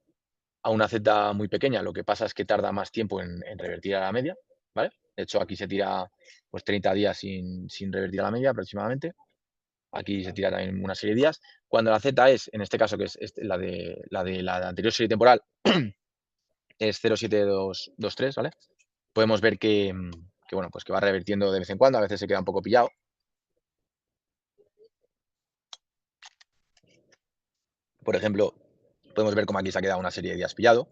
B: muy pequeña, lo que pasa es que tarda más tiempo en revertir a la media, ¿vale? De hecho, aquí se tira pues 30 días sin revertir a la media aproximadamente. Aquí se tira también una serie de días. Cuando la Z es, en este caso, que es la anterior serie temporal, es 0,7223, ¿vale? Podemos ver bueno, pues que va revertiendo de vez en cuando, a veces se queda un poco pillado. Por ejemplo, podemos ver cómo aquí se ha quedado una serie de días pillado,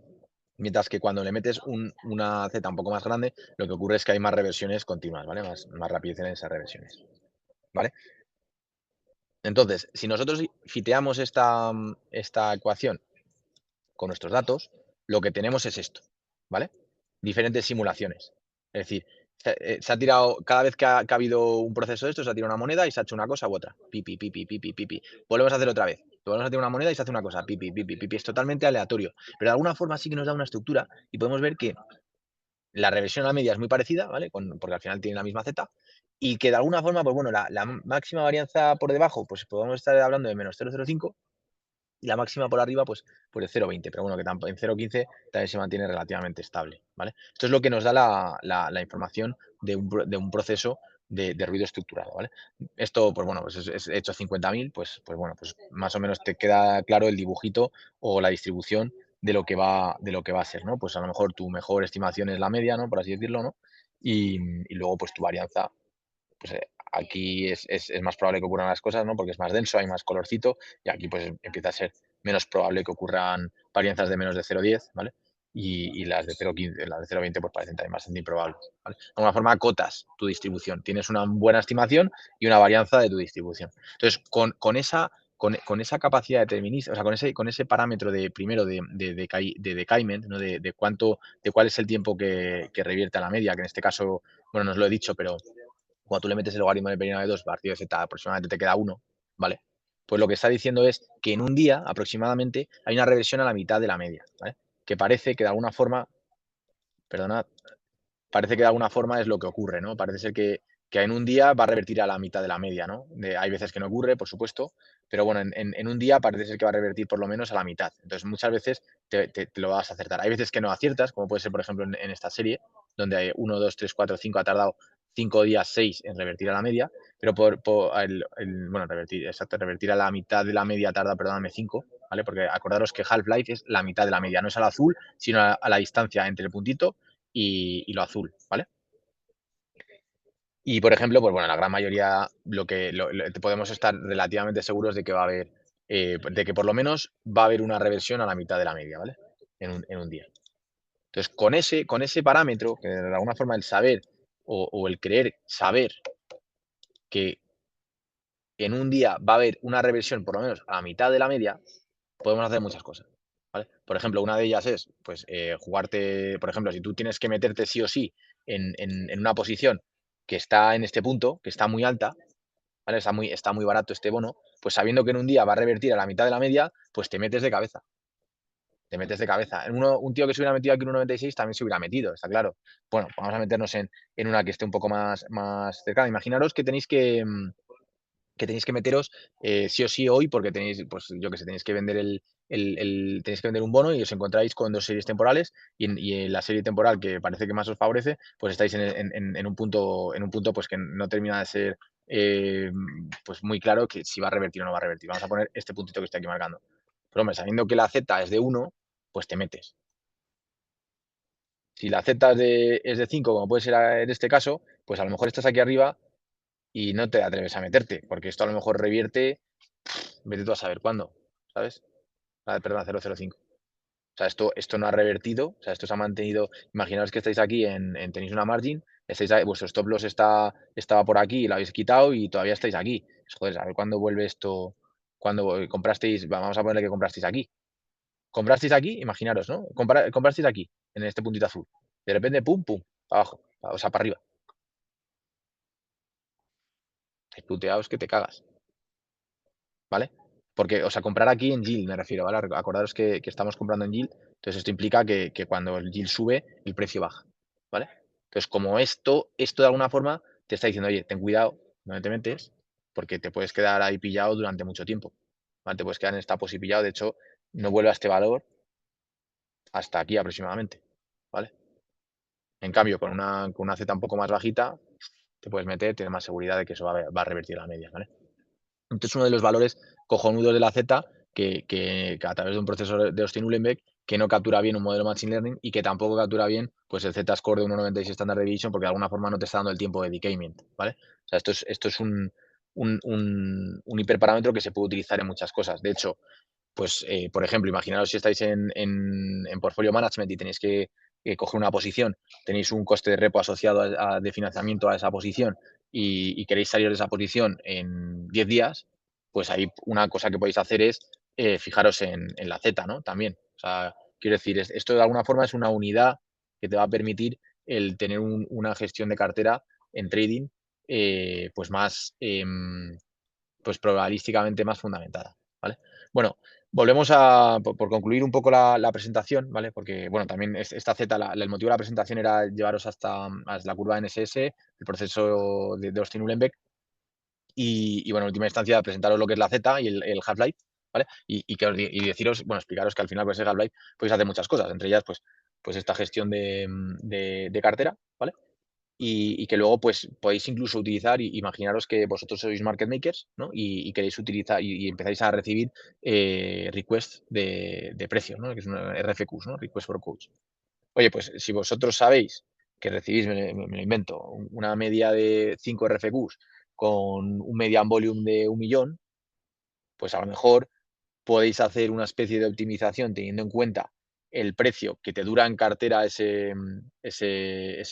B: mientras que cuando le metes una Z un poco más grande, lo que ocurre es que hay más reversiones continuas, ¿vale? Más rapidez en esas reversiones, ¿vale? Entonces, si nosotros fiteamos esta ecuación con nuestros datos, lo que tenemos es esto, ¿vale? Diferentes simulaciones. Es decir, se ha tirado, cada vez que ha habido un proceso de esto, se ha tirado una moneda y se ha hecho una cosa u otra. Pipi, pipi, pipi, pipi. Volvemos a hacer otra vez. Volvemos a tirar una moneda y se hace una cosa. Pipi, pipi, pipi. Es totalmente aleatorio. Pero de alguna forma sí que nos da una estructura y podemos ver que la reversión a la media es muy parecida, ¿vale? Porque al final tiene la misma Z. Y que de alguna forma, pues bueno, la máxima varianza por debajo, pues podemos estar hablando de menos 0,05 y la máxima por arriba, pues de 0,20, pero bueno, que en 0,15 también se mantiene relativamente estable, ¿vale? Esto es lo que nos da la información de un proceso de ruido estructurado, ¿vale? Esto, pues bueno, pues es hecho 50.000, pues bueno, pues más o menos te queda claro el dibujito o la distribución de lo que va a ser, ¿no? Pues a lo mejor tu mejor estimación es la media, ¿no? Por así decirlo, ¿no? Y luego, pues tu varianza pues aquí es más probable que ocurran las cosas, ¿no? Porque es más denso, hay más colorcito, y aquí pues empieza a ser menos probable que ocurran varianzas de menos de 0,10, ¿vale? Y las de 0,15, las de 0,20 pues parecen también bastante improbables, ¿vale? De alguna forma acotas tu distribución, tienes una buena estimación y una varianza de tu distribución. Entonces, con esa capacidad determinista, o sea, con ese parámetro de primero de decaiment, ¿no? de cuál es el tiempo que revierte a la media, que en este caso, bueno, no os lo he dicho, pero cuando tú le metes el logaritmo de Perino de 2 partido de z, aproximadamente te queda 1, ¿vale? Pues lo que está diciendo es que en un día, aproximadamente, hay una reversión a la mitad de la media, ¿vale? Que parece que de alguna forma, perdonad, parece que de alguna forma es lo que ocurre, ¿no? Parece ser que en un día va a revertir a la mitad de la media, ¿no? Hay veces que no ocurre, por supuesto, pero bueno, en un día parece ser que va a revertir por lo menos a la mitad. Entonces, muchas veces te lo vas a acertar. Hay veces que no aciertas, como puede ser, por ejemplo, en esta serie, donde hay 1, 2, 3, 4, 5, ha tardado 5 días, 6 en revertir a la media, pero bueno, revertir a la mitad de la media tarda, perdóname, 5, ¿vale? Porque acordaros que Half-Life es la mitad de la media, no es al azul, sino a la distancia entre el puntito y lo azul, ¿vale? Y por ejemplo, pues bueno, la gran mayoría podemos estar relativamente seguros de que va a haber, de que por lo menos va a haber una reversión a la mitad de la media, ¿vale? En un día. Entonces, con ese parámetro, que de alguna forma el saber o el creer saber que en un día va a haber una reversión por lo menos a la mitad de la media, podemos hacer muchas cosas, ¿vale? Por ejemplo, una de ellas es, pues, jugarte, por ejemplo, si tú tienes que meterte sí o sí en una posición que está en este punto, que está muy alta, ¿vale? Está muy barato este bono, pues sabiendo que en un día va a revertir a la mitad de la media, pues te metes de cabeza. Te metes de cabeza. Un tío que se hubiera metido aquí en 1,96 también se hubiera metido, está claro. Bueno, vamos a meternos en una que esté un poco más cercana. Imaginaros que tenéis que tenéis que meteros sí o sí hoy porque tenéis, pues yo que sé, tenéis que vender tenéis que vender un bono y os encontráis con 2 series temporales y en la serie temporal que parece que más os favorece, pues estáis en un punto pues que no termina de ser pues muy claro que si va a revertir o no va a revertir. Vamos a poner este puntito que estoy aquí marcando. Pero hombre, sabiendo que la Z es de 1, pues te metes. Si la Z es de 5, como puede ser en este caso, pues a lo mejor estás aquí arriba y no te atreves a meterte, porque esto a lo mejor revierte, vete tú a saber cuándo, ¿sabes? Perdón, 0,05. O sea, esto no ha revertido, o sea, esto se ha mantenido. Imaginaos que estáis aquí tenéis una margin, vuestro stop loss estaba por aquí y lo habéis quitado y todavía estáis aquí. Pues, joder, a ver cuándo vuelve esto, cuando comprasteis, vamos a ponerle que comprasteis aquí. Comprasteis aquí, imaginaros, ¿no? Comprasteis aquí, en este puntito azul. De repente, pum, pum, para abajo, o sea, para arriba. Estáis puteados que te cagas. ¿Vale? Porque, o sea, comprar aquí en yield me refiero, ¿vale? Acordaros que estamos comprando en yield, entonces esto implica que cuando el yield sube, el precio baja, ¿vale? Entonces, como esto de alguna forma te está diciendo, oye, ten cuidado, no te metes, porque te puedes quedar ahí pillado durante mucho tiempo, ¿vale? Te puedes quedar en esta posi pillado, de hecho, no vuelve a este valor hasta aquí aproximadamente, ¿vale? En cambio, con una Z un poco más bajita, te puedes meter, tienes más seguridad de que eso va a revertir la media, ¿vale? Entonces, uno de los valores cojonudos de la Z que a través de un proceso de Austin-Uhlenbeck que no captura bien un modelo Machine Learning y que tampoco captura bien pues el Z-score de 1,96 Standard Deviation porque de alguna forma no te está dando el tiempo de decayment, ¿vale? O sea, esto es un hiperparámetro que se puede utilizar en muchas cosas. De hecho, pues, por ejemplo, imaginaos si estáis en portfolio management y tenéis que coger una posición, tenéis un coste de repo asociado de financiamiento a esa posición y queréis salir de esa posición en 10 días, pues ahí una cosa que podéis hacer es fijaros en la Z, ¿no? También. O sea, quiero decir, esto de alguna forma es una unidad que te va a permitir el tener una gestión de cartera en trading pues más, pues probabilísticamente más fundamentada, ¿vale? Bueno, volvemos por concluir un poco la presentación, ¿vale? Porque, bueno, también esta Z, el motivo de la presentación era llevaros hasta la curva NSS, el proceso de Austin-Uhlenbeck, y, bueno, en última instancia, presentaros lo que es la Z y el Half-Life, ¿vale? Y deciros, bueno, explicaros que al final, pues, el Half-Life podéis hacer muchas cosas, entre ellas, pues esta gestión de cartera, ¿vale? Y que luego pues podéis incluso utilizar, imaginaros que vosotros sois market makers, ¿no? Y queréis utilizar y empezáis a recibir requests de precios, ¿no? Que es una RFQs, ¿no? Request for quotes. Oye, pues si vosotros sabéis que recibís, me lo invento, una media de 5 RFQs con un median volume de 1.000.000, pues a lo mejor podéis hacer una especie de optimización teniendo en cuenta el precio que te dura en cartera ese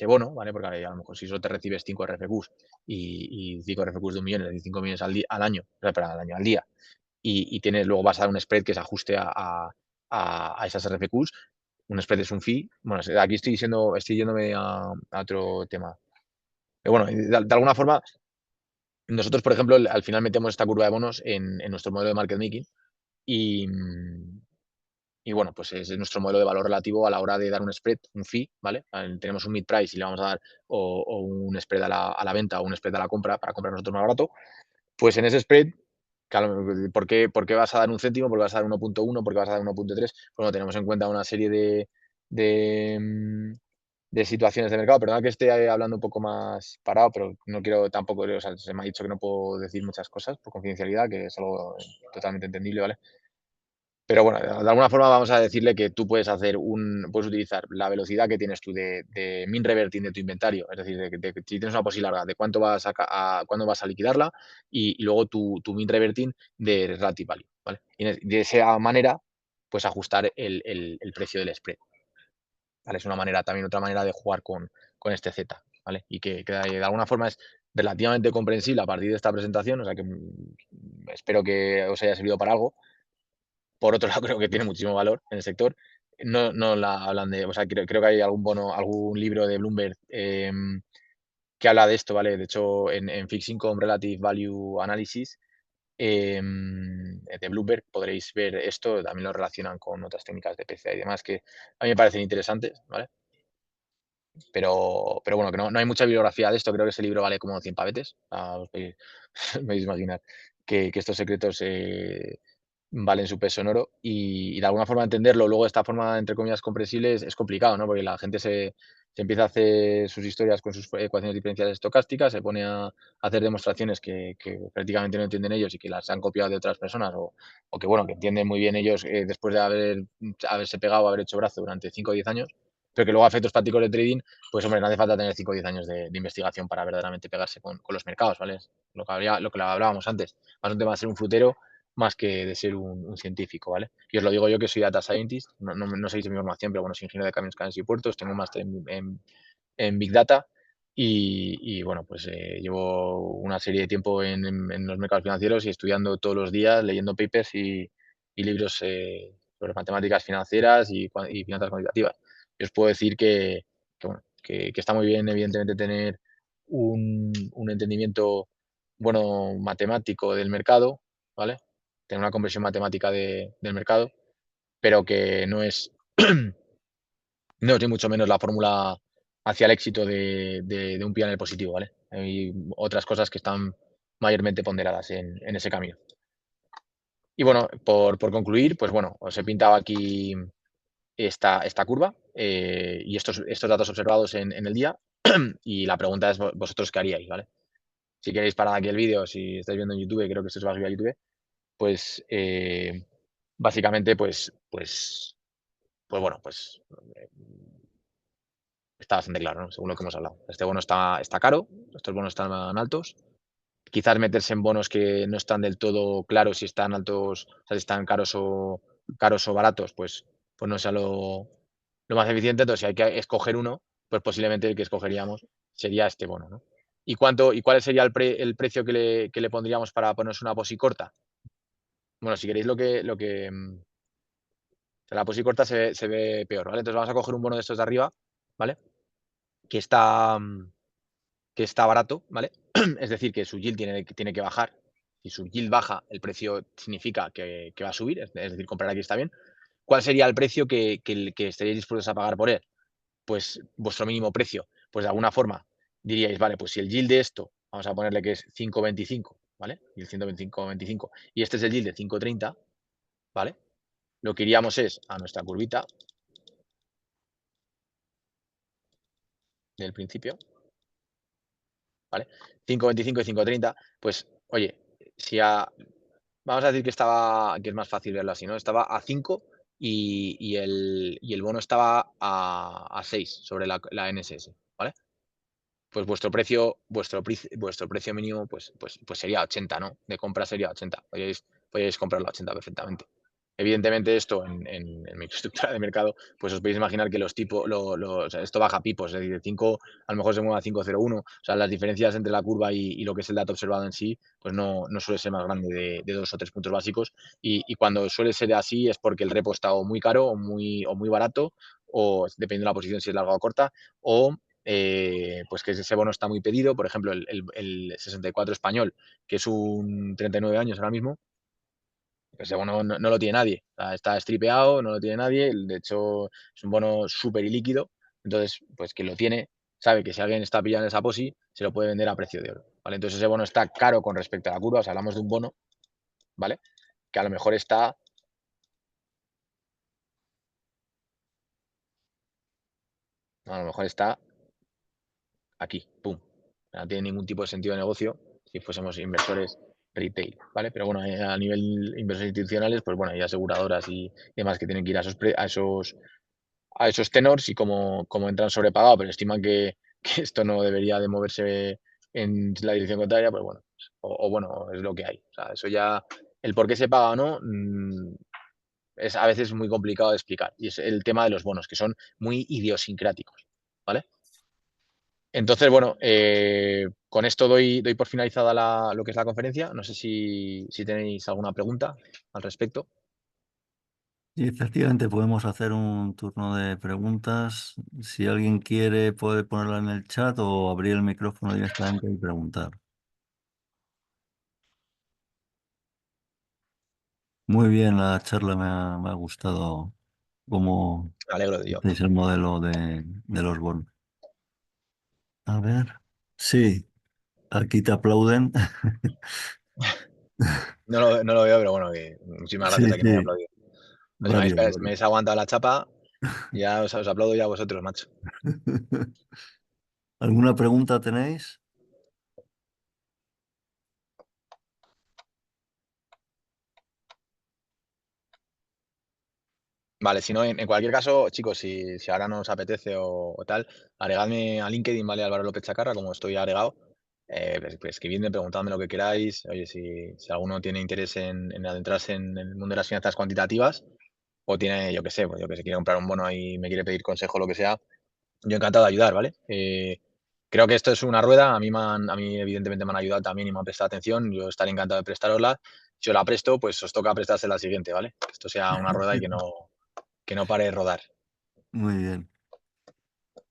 B: bono, ¿vale? Porque a lo mejor si solo te recibes 5 RFQs y 5 RFQs de 1.000.000, es decir, 5 millones al año, perdón, al año, al día, y tienes, luego vas a dar un spread que se ajuste a esas RFQs, un spread es un fee. Bueno, aquí estoy yéndome a otro tema. Pero bueno, de alguna forma, nosotros, por ejemplo, al final metemos esta curva de bonos en nuestro modelo de market making y, y bueno, pues es nuestro modelo de valor relativo a la hora de dar un spread, un fee, ¿vale? Tenemos un mid price y le vamos a dar o un spread a la venta o un spread a la compra para comprar nosotros más barato. Pues en ese spread, ¿por qué vas a dar un céntimo? ¿Por qué vas a dar 1,1? ¿Por qué vas a dar 1,3? Bueno, tenemos en cuenta una serie de, mm, de situaciones de mercado. Perdona que esté hablando un poco más parado, pero no quiero tampoco, o sea, se me ha dicho que no puedo decir muchas cosas por confidencialidad, que es algo totalmente entendible, ¿vale? Pero bueno, de alguna forma vamos a decirle que tú puedes utilizar la velocidad que tienes tú de mean reverting de tu inventario, es decir, si tienes una posi larga, de cuándo vas a liquidarla y luego tu mean reverting de relative value, ¿vale? Y de esa manera, pues ajustar el precio del spread, ¿vale? Es una manera, también otra manera de jugar con este Z, ¿vale? Y que de alguna forma es relativamente comprensible a partir de esta presentación, o sea que espero que os haya servido para algo. Por otro lado, creo que tiene muchísimo valor en el sector. No la hablan de, o sea, creo que hay algún bono, algún libro de Bloomberg que habla de esto, ¿vale? De hecho, en Fixed Income Relative Value Analysis de Bloomberg podréis ver esto, también lo relacionan con otras técnicas de PCA y demás que a mí me parecen interesantes, ¿vale? pero bueno, que no hay mucha bibliografía de esto. Creo que ese libro vale como 100 pavetes. Os podéis, os podéis imaginar que estos secretos valen su peso en oro y de alguna forma entenderlo luego de esta forma, entre comillas, comprensible es complicado, ¿no? Porque la gente se empieza a hacer sus historias con sus ecuaciones diferenciales estocásticas, se pone a hacer demostraciones que prácticamente no entienden ellos y que las han copiado de otras personas o que, bueno, que entienden muy bien ellos después de haberse pegado, haber hecho brazo durante 5 o 10 años, pero que luego a efectos prácticos de trading, pues hombre, no hace falta tener 5 o 10 años de investigación para verdaderamente pegarse con los mercados, ¿vale? Lo que hablábamos antes. Más un tema de ser un frutero más que de ser un científico, ¿vale? Y os lo digo yo que soy data scientist, no sé si es mi formación, pero bueno, soy ingeniero de camiones, canales y puertos, tengo un máster en Big Data y bueno, pues llevo una serie de tiempo en los mercados financieros y estudiando todos los días, leyendo papers y libros sobre matemáticas financieras y finanzas cuantitativas. Y os puedo decir bueno, que está muy bien, evidentemente, tener un entendimiento bueno matemático del mercado, ¿vale? Tener una conversión matemática del mercado, pero que no es ni mucho menos la fórmula hacia el éxito de un pie en el positivo, ¿vale? Hay otras cosas que están mayormente ponderadas en ese camino. Y bueno, por concluir, pues bueno, os he pintado aquí esta curva y estos datos observados en el día y la pregunta es vosotros qué haríais, ¿vale? Si queréis parar aquí el vídeo, si estáis viendo en YouTube, creo que esto se va a subir a YouTube, pues básicamente, pues bueno, pues está bastante claro, ¿no? Según lo que hemos hablado. Este bono está caro, estos bonos están altos. Quizás meterse en bonos que no están del todo claros si están altos, o sea, si están caros o baratos, pues no sea lo más eficiente. Entonces, si hay que escoger uno, pues posiblemente el que escogeríamos sería este bono, ¿no? ¿Y cuál sería el precio que le pondríamos para ponernos una posi corta? Bueno, si queréis la posi corta se ve peor, ¿vale? Entonces vamos a coger un bono de estos de arriba, ¿vale? Que está, que está barato, ¿vale? Es decir, que su yield tiene que bajar. Si su yield baja, el precio significa que va a subir, es decir, comprar aquí está bien. ¿Cuál sería el precio que estaríais dispuestos a pagar por él? Pues vuestro mínimo precio. Pues de alguna forma diríais, vale, pues si el yield de esto, vamos a ponerle que es 5,25, ¿vale? Y el 125,25, y este es el yield de 5,30, ¿vale? Lo que iríamos es a nuestra curvita del principio, ¿vale? 5,25 y 5,30, pues oye, si a, vamos a decir que es más fácil verlo así, ¿no? Estaba a 5 y el bono estaba a 6 sobre la NSS, ¿vale? Pues vuestro precio mínimo pues sería 80, ¿no? De compra sería 80. Podríais comprarlo a 80 perfectamente. Evidentemente esto en microestructura de mercado, pues os podéis imaginar que los tipos, o sea, esto baja pipos, es decir, de 5 a lo mejor se mueve a 5,01, o sea, las diferencias entre la curva y lo que es el dato observado en sí, pues no suele ser más grande de 2 o 3 puntos básicos y cuando suele ser así es porque el repo está o muy caro o muy barato o dependiendo de la posición si es larga o corta o pues que ese bono está muy pedido, por ejemplo, el 64 español, que es un 39 años ahora mismo, ese bono no lo tiene nadie, o sea, está stripeado, no lo tiene nadie, de hecho es un bono súper ilíquido, entonces, pues quien lo tiene sabe que si alguien está pillando esa posi, se lo puede vender a precio de oro, ¿vale? Entonces ese bono está caro con respecto a la curva, o sea, hablamos de un bono, ¿vale? Que a lo mejor está aquí, pum. No tiene ningún tipo de sentido de negocio si fuésemos inversores retail, ¿vale? Pero bueno, a nivel inversores institucionales, pues bueno, hay aseguradoras y demás que tienen que ir a esos tenors y como entran sobrepagados, pero estiman que esto no debería de moverse en la dirección contraria, pues bueno, o bueno, es lo que hay. O sea, eso ya, el por qué se paga o no, es a veces muy complicado de explicar. Y es el tema de los bonos, que son muy idiosincráticos, ¿vale? Entonces, bueno, con esto doy por finalizada lo que es la conferencia. No sé si tenéis alguna pregunta al respecto.
A: Y efectivamente podemos hacer un turno de preguntas. Si alguien quiere, puede ponerla en el chat o abrir el micrófono directamente y preguntar. Muy bien, la charla me ha gustado cómo
B: Me alegro de ello.
A: hacéis el modelo de los bonos. A ver. Sí, aquí te aplauden.
B: No lo veo, pero bueno, que muchísimas gracias
A: Sí,
B: a quien me haya
A: sí,
B: aplaudido. No, si
A: varios,
B: me
A: varios.
B: habéis aguantado la chapa, ya os aplaudo ya a vosotros, macho.
A: ¿Alguna pregunta tenéis?
B: Vale, si no, en cualquier caso, chicos, si ahora no os apetece o tal, agregadme a LinkedIn, ¿vale? Álvaro López Chacarra, como estoy agregado. Pues escribidme, preguntadme lo que queráis. Oye, si alguno tiene interés en adentrarse en el mundo de las finanzas cuantitativas o tiene, yo qué sé, pues yo que sé, quiere comprar un bono y me quiere pedir consejo o lo que sea, yo encantado de ayudar, ¿vale? Creo que esto es una rueda, a mí evidentemente me han ayudado también y me han prestado atención, yo estaré encantado de prestarosla. Si os la presto, pues os toca prestarse la siguiente, ¿vale? Que esto sea una rueda y que no pare de rodar,
A: Muy bien.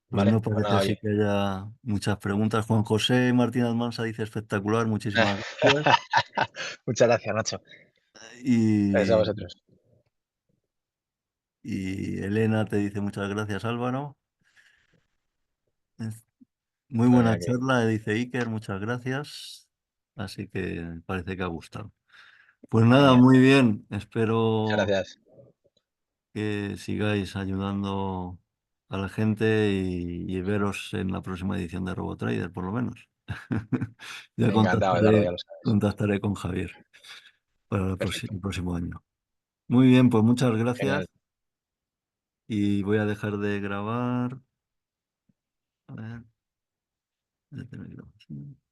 A: Pues
B: ¿vale?
A: no
B: Pues
A: parece
B: nada,
A: así
B: oye.
A: que haya muchas preguntas. Juan José Martínez Mansa dice espectacular, muchísimas gracias.
B: Muchas gracias, Nacho. Gracias a
A: Y,
B: vosotros.
A: y Elena te dice muchas gracias, Álvaro. Es muy
B: Pues
A: buena
B: mira que
A: charla, dice Iker, muchas gracias. Así que parece que ha gustado. Pues nada,
B: genial.
A: muy bien.
B: Muchas
A: Espero
B: gracias.
A: que sigáis ayudando a la gente y veros en la próxima edición de RoboTrader, por lo menos. Ya
B: Encantado, Eduardo, ya
A: contactaré,
B: lo sabes.
A: contactaré con Javier para
B: Perfecto.
A: el próximo año. Muy bien, pues muchas
B: Genial.
A: gracias y voy a dejar de grabar. A ver, detener grabación.